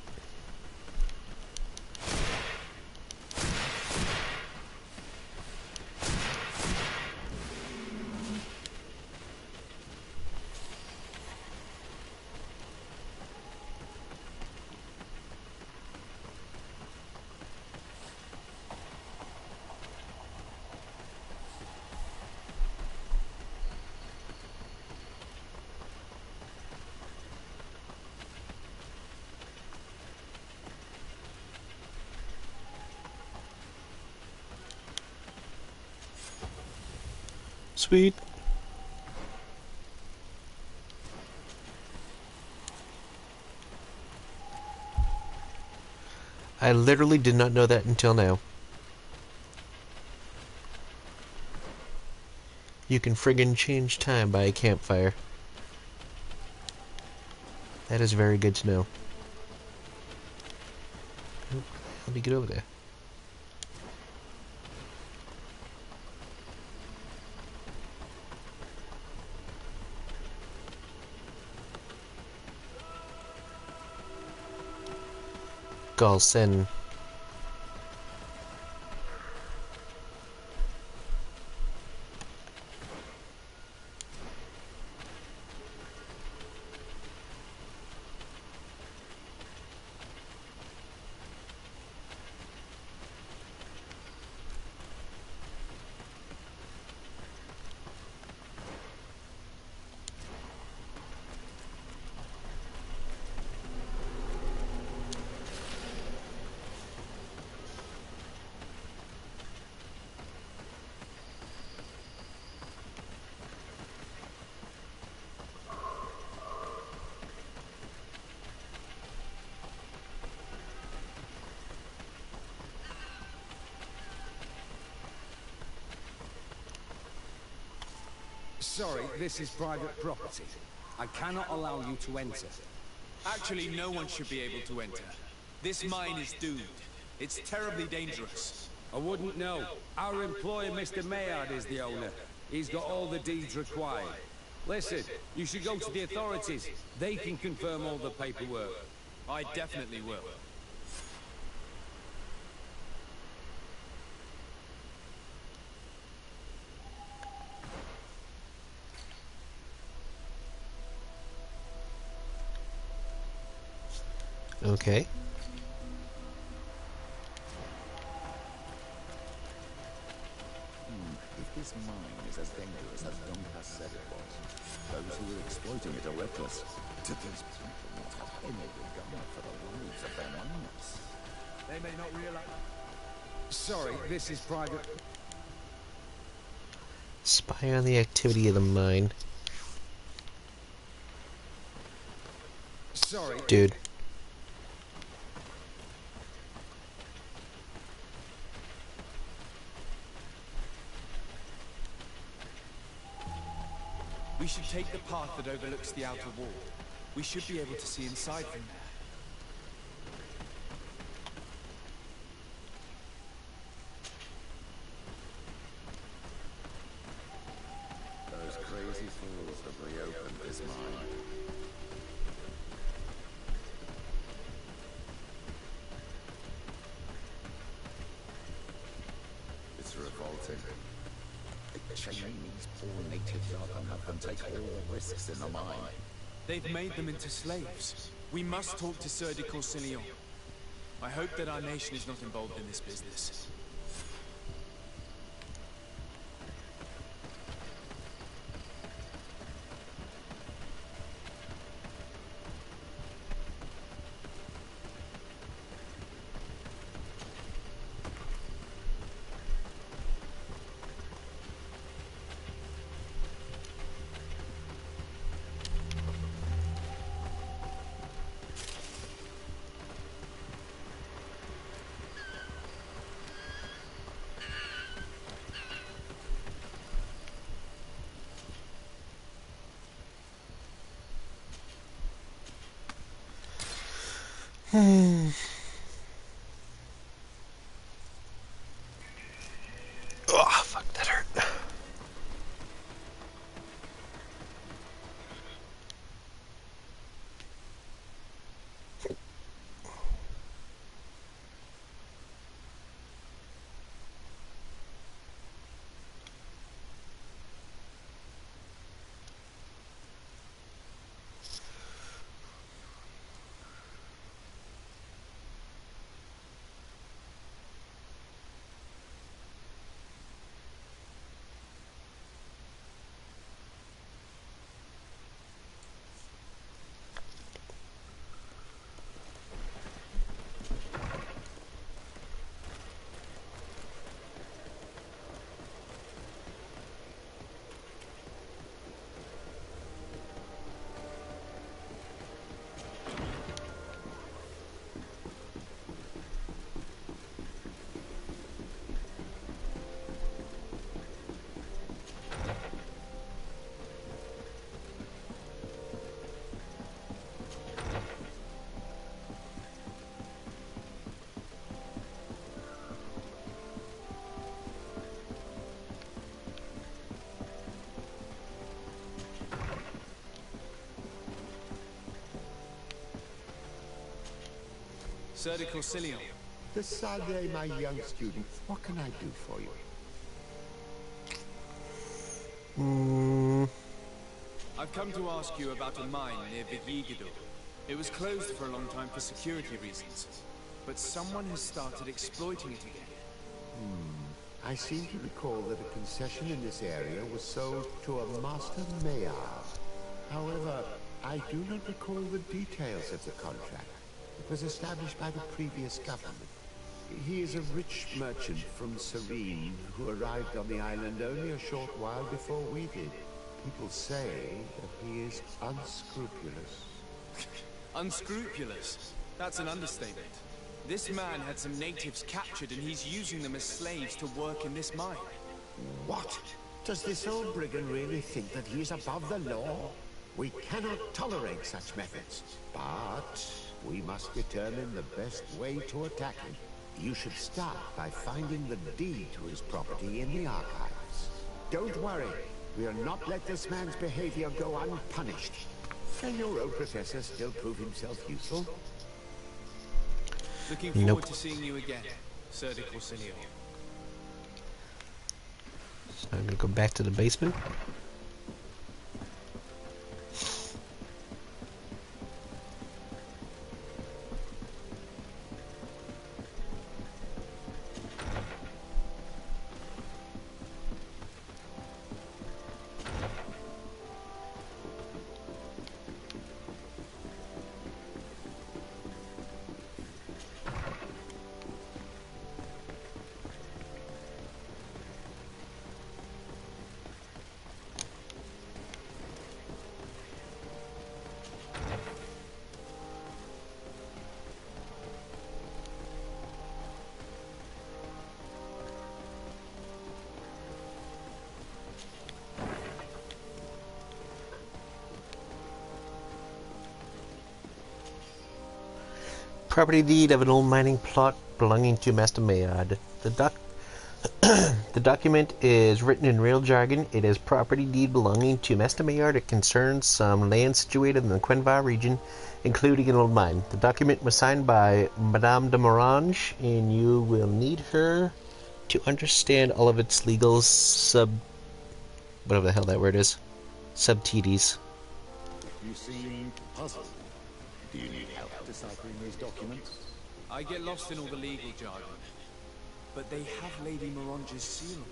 [SPEAKER 1] Sweet. I literally did not know that until now. You can friggin' change time by a campfire. That is very good to know. Oop, how do you get over there? Galsen.
[SPEAKER 3] Sorry, this is private property. I cannot allow you to enter.
[SPEAKER 2] Actually, no one should be able to enter. This mine is doomed. It's terribly dangerous.
[SPEAKER 3] I wouldn't know. Our employer, Mr. Maillard, is the owner. He's got all the deeds required. Listen, you should go to the authorities. They can confirm all the paperwork.
[SPEAKER 2] I definitely will.
[SPEAKER 1] Okay.
[SPEAKER 4] If this mine is as dangerous as Doncass said it was, those who are exploiting it are reckless. Do these people not have any regard for the lives of their miners?
[SPEAKER 3] They may not realize... Sorry, this is private...
[SPEAKER 1] Spy on the activity of the mine.
[SPEAKER 3] Sorry.
[SPEAKER 1] Dude.
[SPEAKER 2] We should take the path that overlooks the outer wall. We should be able to see inside from there.
[SPEAKER 4] Those crazy fools have reopened this mine. It's revolting. The Chinese poor natives are gonna have them take all risks in the mine.
[SPEAKER 2] They've made them into slaves. We must talk to Sardet Corsillon. I hope that our nation is not involved in this business.
[SPEAKER 1] Oh, fuck, that hurt.
[SPEAKER 2] Sardet Corsilion.
[SPEAKER 16] The Sardet, my young student. What can I do for you?
[SPEAKER 2] I've come to ask you about a mine near Vigigidor. It was closed for a long time for security reasons, but someone has started exploiting it again.
[SPEAKER 16] I seem to recall that a concession in this area was sold to a Master Maillard. However, I do not recall the details of the contract. It was established by the previous government. He is a rich merchant from Serene who arrived on the island only a short while before we did. People say that he is unscrupulous.
[SPEAKER 2] Unscrupulous? That's an understatement. This man had some natives captured and he's using them as slaves to work in this mine.
[SPEAKER 16] What? Does this old brigand really think that he is above the law? We cannot tolerate such methods, but we must determine the best way to attack him. You should start by finding the deed to his property in the archives. Don't worry, we'll not let this man's behavior go unpunished. Can your old professor still prove himself useful?
[SPEAKER 2] Looking forward to seeing you again, Sardet Corsilion.
[SPEAKER 1] So I'm gonna go back to the basement. Property deed of an old mining plot belonging to Master Maillard. The document is written in real jargon. It is property deed belonging to Master Maillard. It concerns some land situated in the Quenvar region, including an old mine. The document was signed by Madame de Morange, and you will need her to understand all of its legal whatever the hell that word is. Subtleties.
[SPEAKER 4] You seem puzzled. Do you need help deciphering these documents?
[SPEAKER 2] I get lost in all the legal jargon. But they have Lady Morange's seal.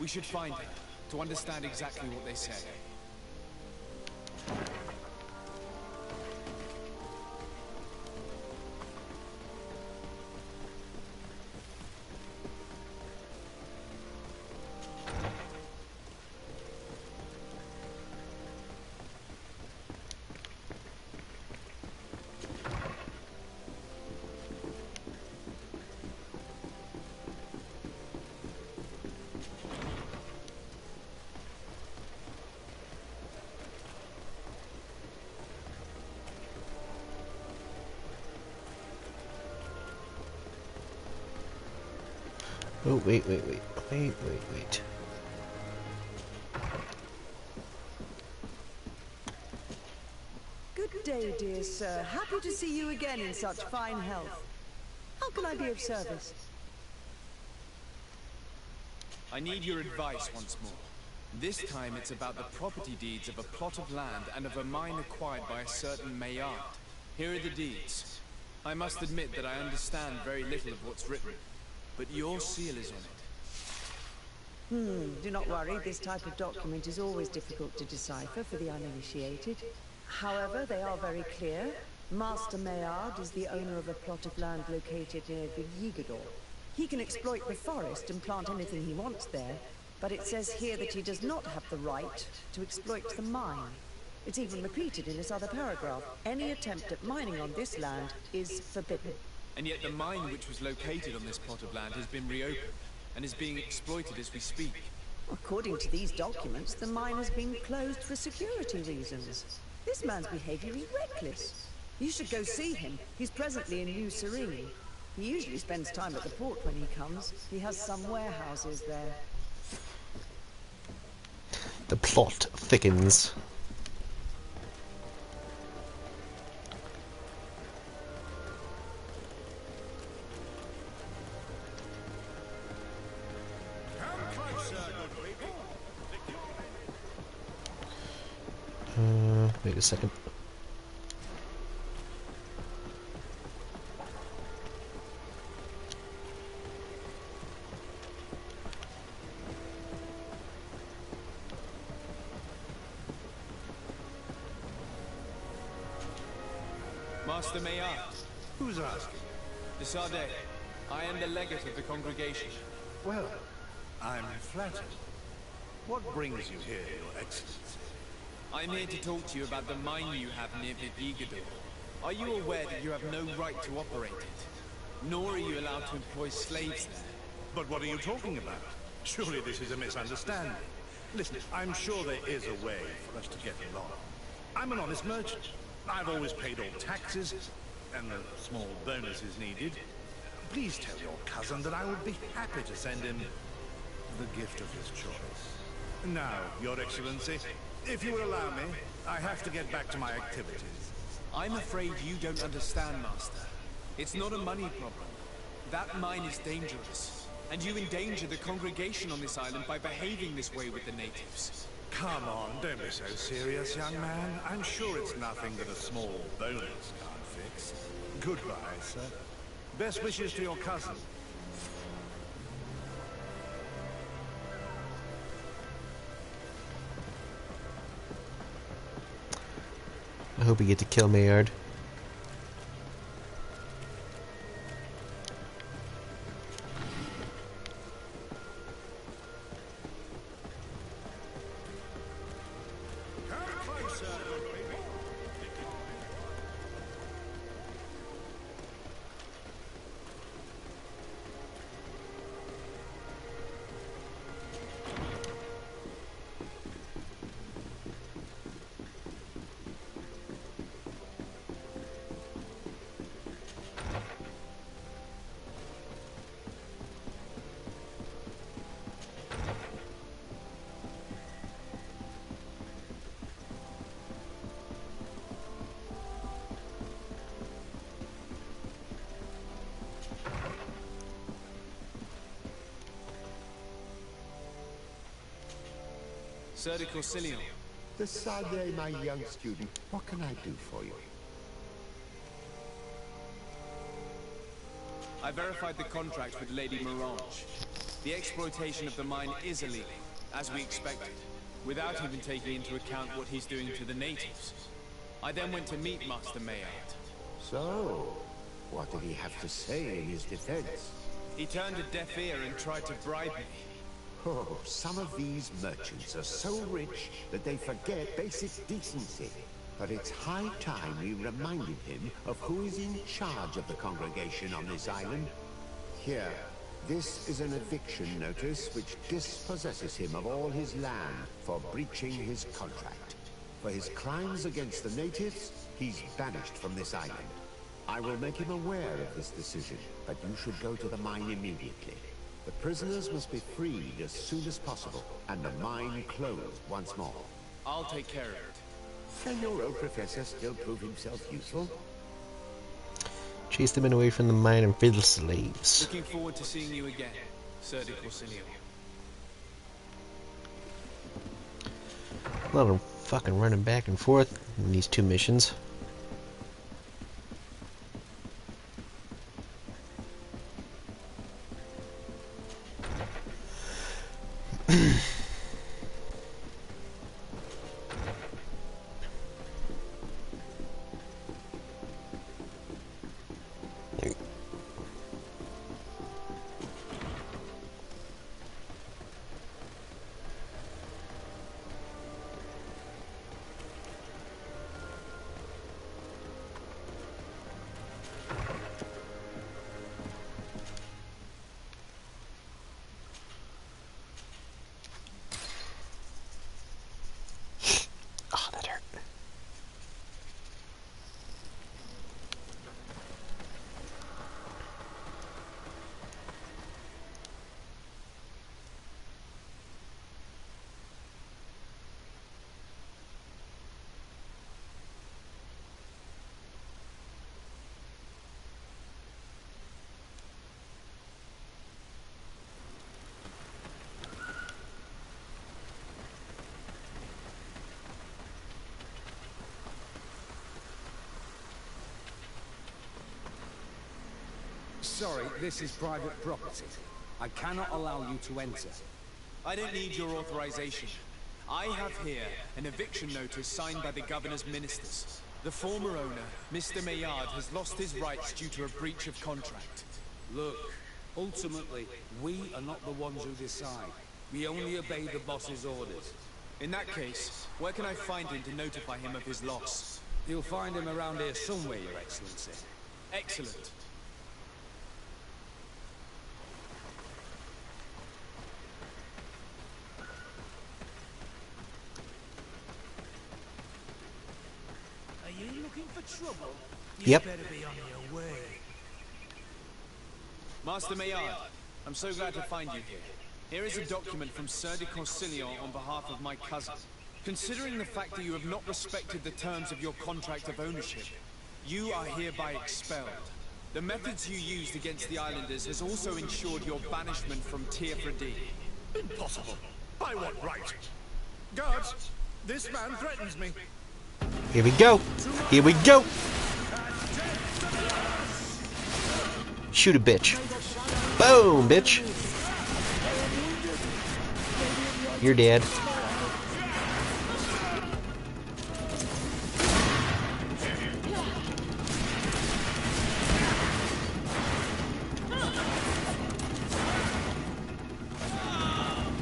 [SPEAKER 2] We should find her, to understand exactly what they say.
[SPEAKER 1] Oh, wait.
[SPEAKER 17] Good day, dear sir. Happy to see you again in such fine health. How can I be of service?
[SPEAKER 2] I need your advice once more. This time it's about the property deeds of a plot of land and of a mine acquired by a certain Maillard. Here are the deeds. I must admit that I understand very little of what's written, but your seal is on it.
[SPEAKER 17] Do not worry. This type of document is always difficult to decipher for the uninitiated. However, they are very clear. Master Maillard is the owner of a plot of land located near Vigigidor. He can exploit the forest and plant anything he wants there, but it says here that he does not have the right to exploit the mine. It's even repeated in this other paragraph. Any attempt at mining on this land is forbidden.
[SPEAKER 2] And yet the mine which was located on this plot of land has been reopened, and is being exploited as we speak.
[SPEAKER 17] According to these documents, the mine has been closed for security reasons. This man's behavior is reckless. You should go see him. He's presently in New Serene. He usually spends time at the port when he comes. He has some warehouses there.
[SPEAKER 1] The plot thickens. Wait a second.
[SPEAKER 2] Master Maillard.
[SPEAKER 12] Who's asking?
[SPEAKER 2] The Sardet. I am the legate of the congregation.
[SPEAKER 12] Well, I'm flattered. What brings you here, Your Excellency?
[SPEAKER 2] I'm here to talk to you about the mine you have near Vigigador. Are you aware that you have no right to operate it? Nor are you allowed to employ slaves there.
[SPEAKER 12] But what are you talking about? Surely this is a misunderstanding. Listen, I'm sure there is a way for us to get along. I'm an honest merchant. I've always paid all taxes, and the small bonuses needed. Please tell your cousin that I would be happy to send him the gift of his choice. Now, Your Excellency, if you will allow me, I have to get back to my activities.
[SPEAKER 2] I'm afraid you don't understand, Master. It's not a money problem. That mine is dangerous, and you endanger the congregation on this island by behaving this way with the natives.
[SPEAKER 12] Come on, don't be so serious, young man. I'm sure it's nothing that a small bonus can't fix. Goodbye, sir. Best wishes to your cousin.
[SPEAKER 1] I hope we get to kill Maillard.
[SPEAKER 2] Sardet Corsilion.
[SPEAKER 16] The Sardet, my young student. What can I do for you?
[SPEAKER 2] I verified the contract with Lady Mirange. The exploitation of the mine is illegal, as we expected, without even taking into account what he's doing to the natives. I then went to meet Master Maillard.
[SPEAKER 16] So, what did he have to say in his defense?
[SPEAKER 2] He turned a deaf ear and tried to bribe me.
[SPEAKER 16] Oh, some of these merchants are so rich that they forget basic decency. But it's high time we reminded him of who is in charge of the congregation on this island. Here, this is an eviction notice which dispossesses him of all his land for breaching his contract. For his crimes against the natives, he's banished from this island. I will make him aware of this decision, but you should go to the mine immediately. The prisoners must be freed as soon as possible, and the mine closed once more.
[SPEAKER 2] I'll take care of it.
[SPEAKER 16] Can your old professor still prove himself useful?
[SPEAKER 1] Chase the men away from the mine and free the slaves.
[SPEAKER 2] Looking forward to seeing you again, Sardet Corsilion.
[SPEAKER 1] A lot of fucking running back and forth in these two missions.
[SPEAKER 3] Sorry, this is private property. I cannot allow you to enter.
[SPEAKER 2] I don't need your authorization. I have here an eviction notice signed by the governor's ministers. The former owner, Mr. Maillard, has lost his rights due to a breach of contract.
[SPEAKER 3] Look, ultimately, we are not the ones who decide. We only obey the boss's orders.
[SPEAKER 2] In that case, where can I find him to notify him of his loss?
[SPEAKER 3] You'll find him around here somewhere, Your Excellency.
[SPEAKER 2] Excellent.
[SPEAKER 14] Are you looking for trouble?
[SPEAKER 1] Yep.
[SPEAKER 14] You better be on your way.
[SPEAKER 2] Master Maillard, I'm so glad to find you here. Here is a document from Sardet on behalf of my cousin. Considering the fact that you have not respected the terms of your contract of ownership, you are hereby expelled. The methods you used against the islanders has also ensured your banishment from Tier-Freddy.
[SPEAKER 12] Impossible. By what right? Guards, this man threatens me.
[SPEAKER 1] Here we go. Here we go. Shoot a bitch. Boom, bitch. You're dead.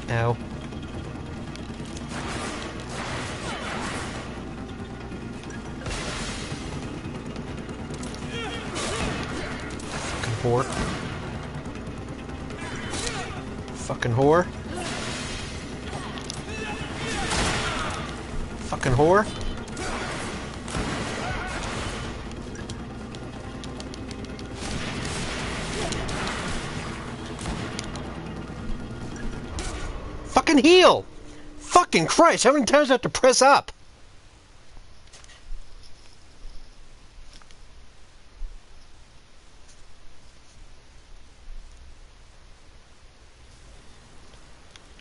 [SPEAKER 1] Ow. Fucking whore. Fucking whore. Fucking whore. Fucking heal! Fucking Christ, how many times do I have to press up?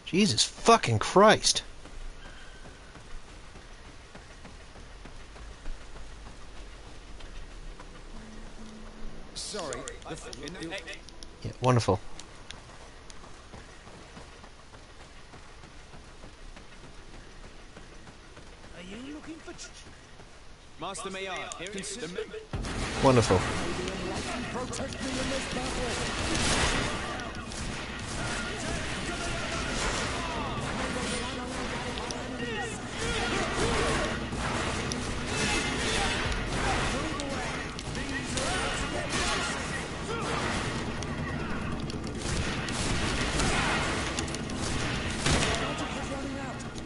[SPEAKER 1] Jesus fucking Christ.
[SPEAKER 3] Sorry.
[SPEAKER 1] Yeah, wonderful.
[SPEAKER 14] Are you looking for
[SPEAKER 2] Master Maillard, here is the...
[SPEAKER 1] Wonderful.
[SPEAKER 3] Protect me in this battle.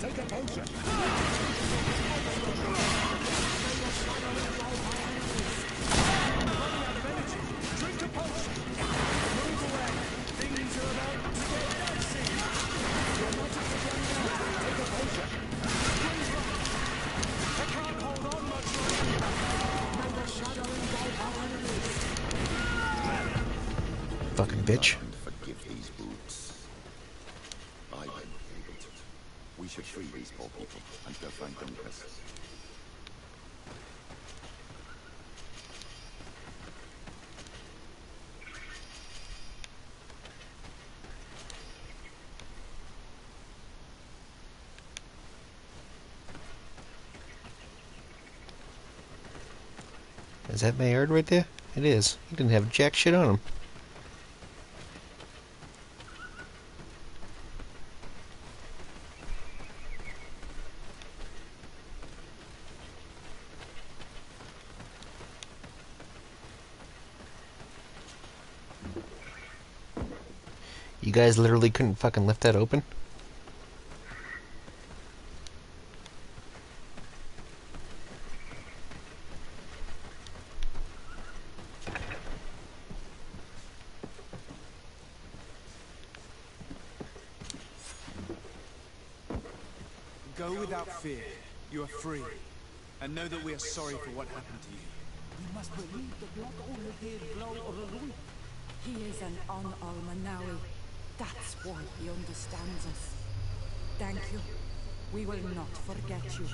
[SPEAKER 3] Take a potion. Drink a potion. Move away. Things are about to get dicey. Your magic is running out. Take a potion. I can't hold on much longer. May the shadow engulf our enemies.
[SPEAKER 1] Fucking bitch.
[SPEAKER 4] Forgive these boots. I won't be able to. We should free these poor people and go find Dunkus.
[SPEAKER 1] Is that Maillard right there? It is. He didn't have jack shit on him. You guys literally couldn't fucking lift that open?
[SPEAKER 2] Go without fear. You are free. And know that we are sorry for what happened to you.
[SPEAKER 13] We must believe the blood only gave blow or a rule. He is an Al-Manawi. That's why he understands us. Thank you. We will not forget you.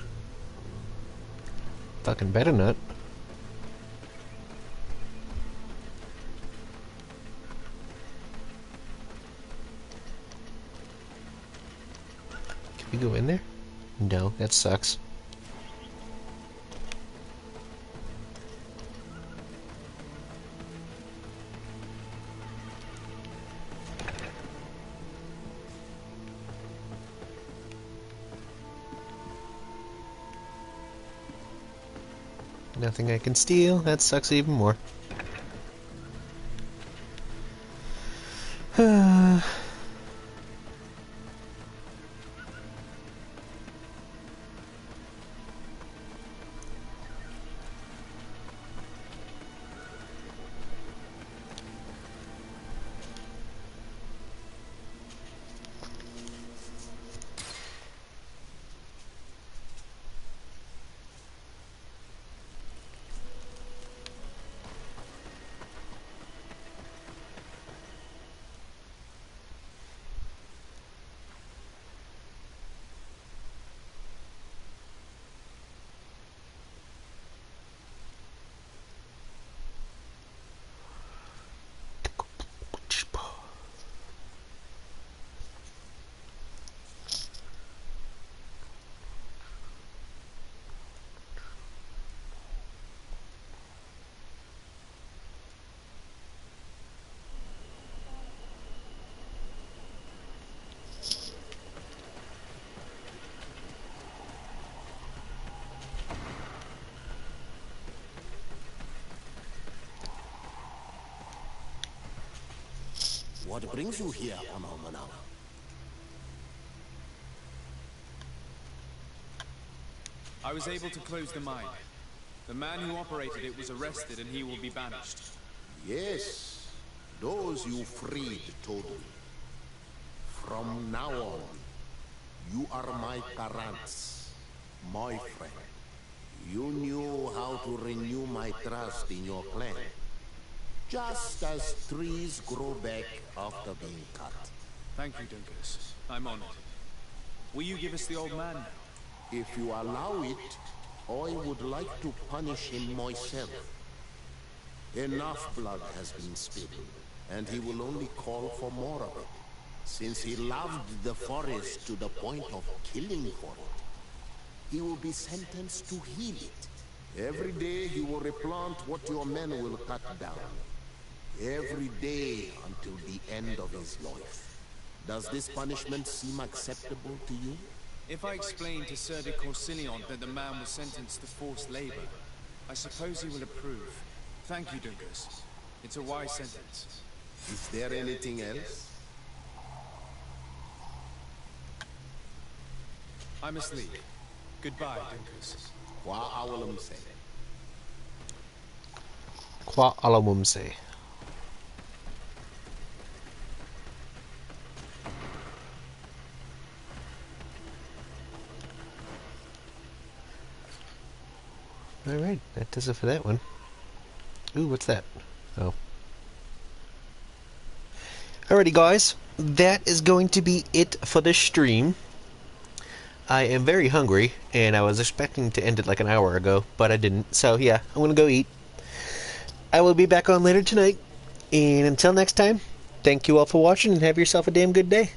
[SPEAKER 1] Fucking better not. you go in there? No, that sucks. Nothing I can steal. That sucks even more.
[SPEAKER 18] What brings you here on Almanau?
[SPEAKER 2] I was able to close the mine. The man who operated it was arrested and he will be banished.
[SPEAKER 18] Yes, those you freed told me. From now on, you are my Karants, my friend. You knew how to renew my trust in your clan. Just as trees grow back after being cut.
[SPEAKER 2] Thank you, Dunkus. I'm honored. Will you give us the old man now?
[SPEAKER 18] If you allow it, I would like to punish him myself. Enough blood has been spilled, and he will only call for more of it. Since he loved the forest to the point of killing for it, he will be sentenced to heal it. Every day he will replant what your men will cut down. Every day until the end of his life. Does this punishment seem acceptable to you?
[SPEAKER 2] If I explain to Sardet that the man was sentenced to forced labor, I suppose he will approve. Thank you, Dunkus. It's a wise sentence.
[SPEAKER 18] Is there anything else?
[SPEAKER 2] I must leave. Goodbye, Dunkus.
[SPEAKER 18] Qua awalumse.
[SPEAKER 1] Qua alamumse. Alright, that does it for that one. Ooh, what's that? Oh. Alrighty, guys. That is going to be it for this stream. I am very hungry, and I was expecting to end it like an hour ago, but I didn't. So, yeah, I'm going to go eat. I will be back on later tonight. And until next time, thank you all for watching, and have yourself a damn good day.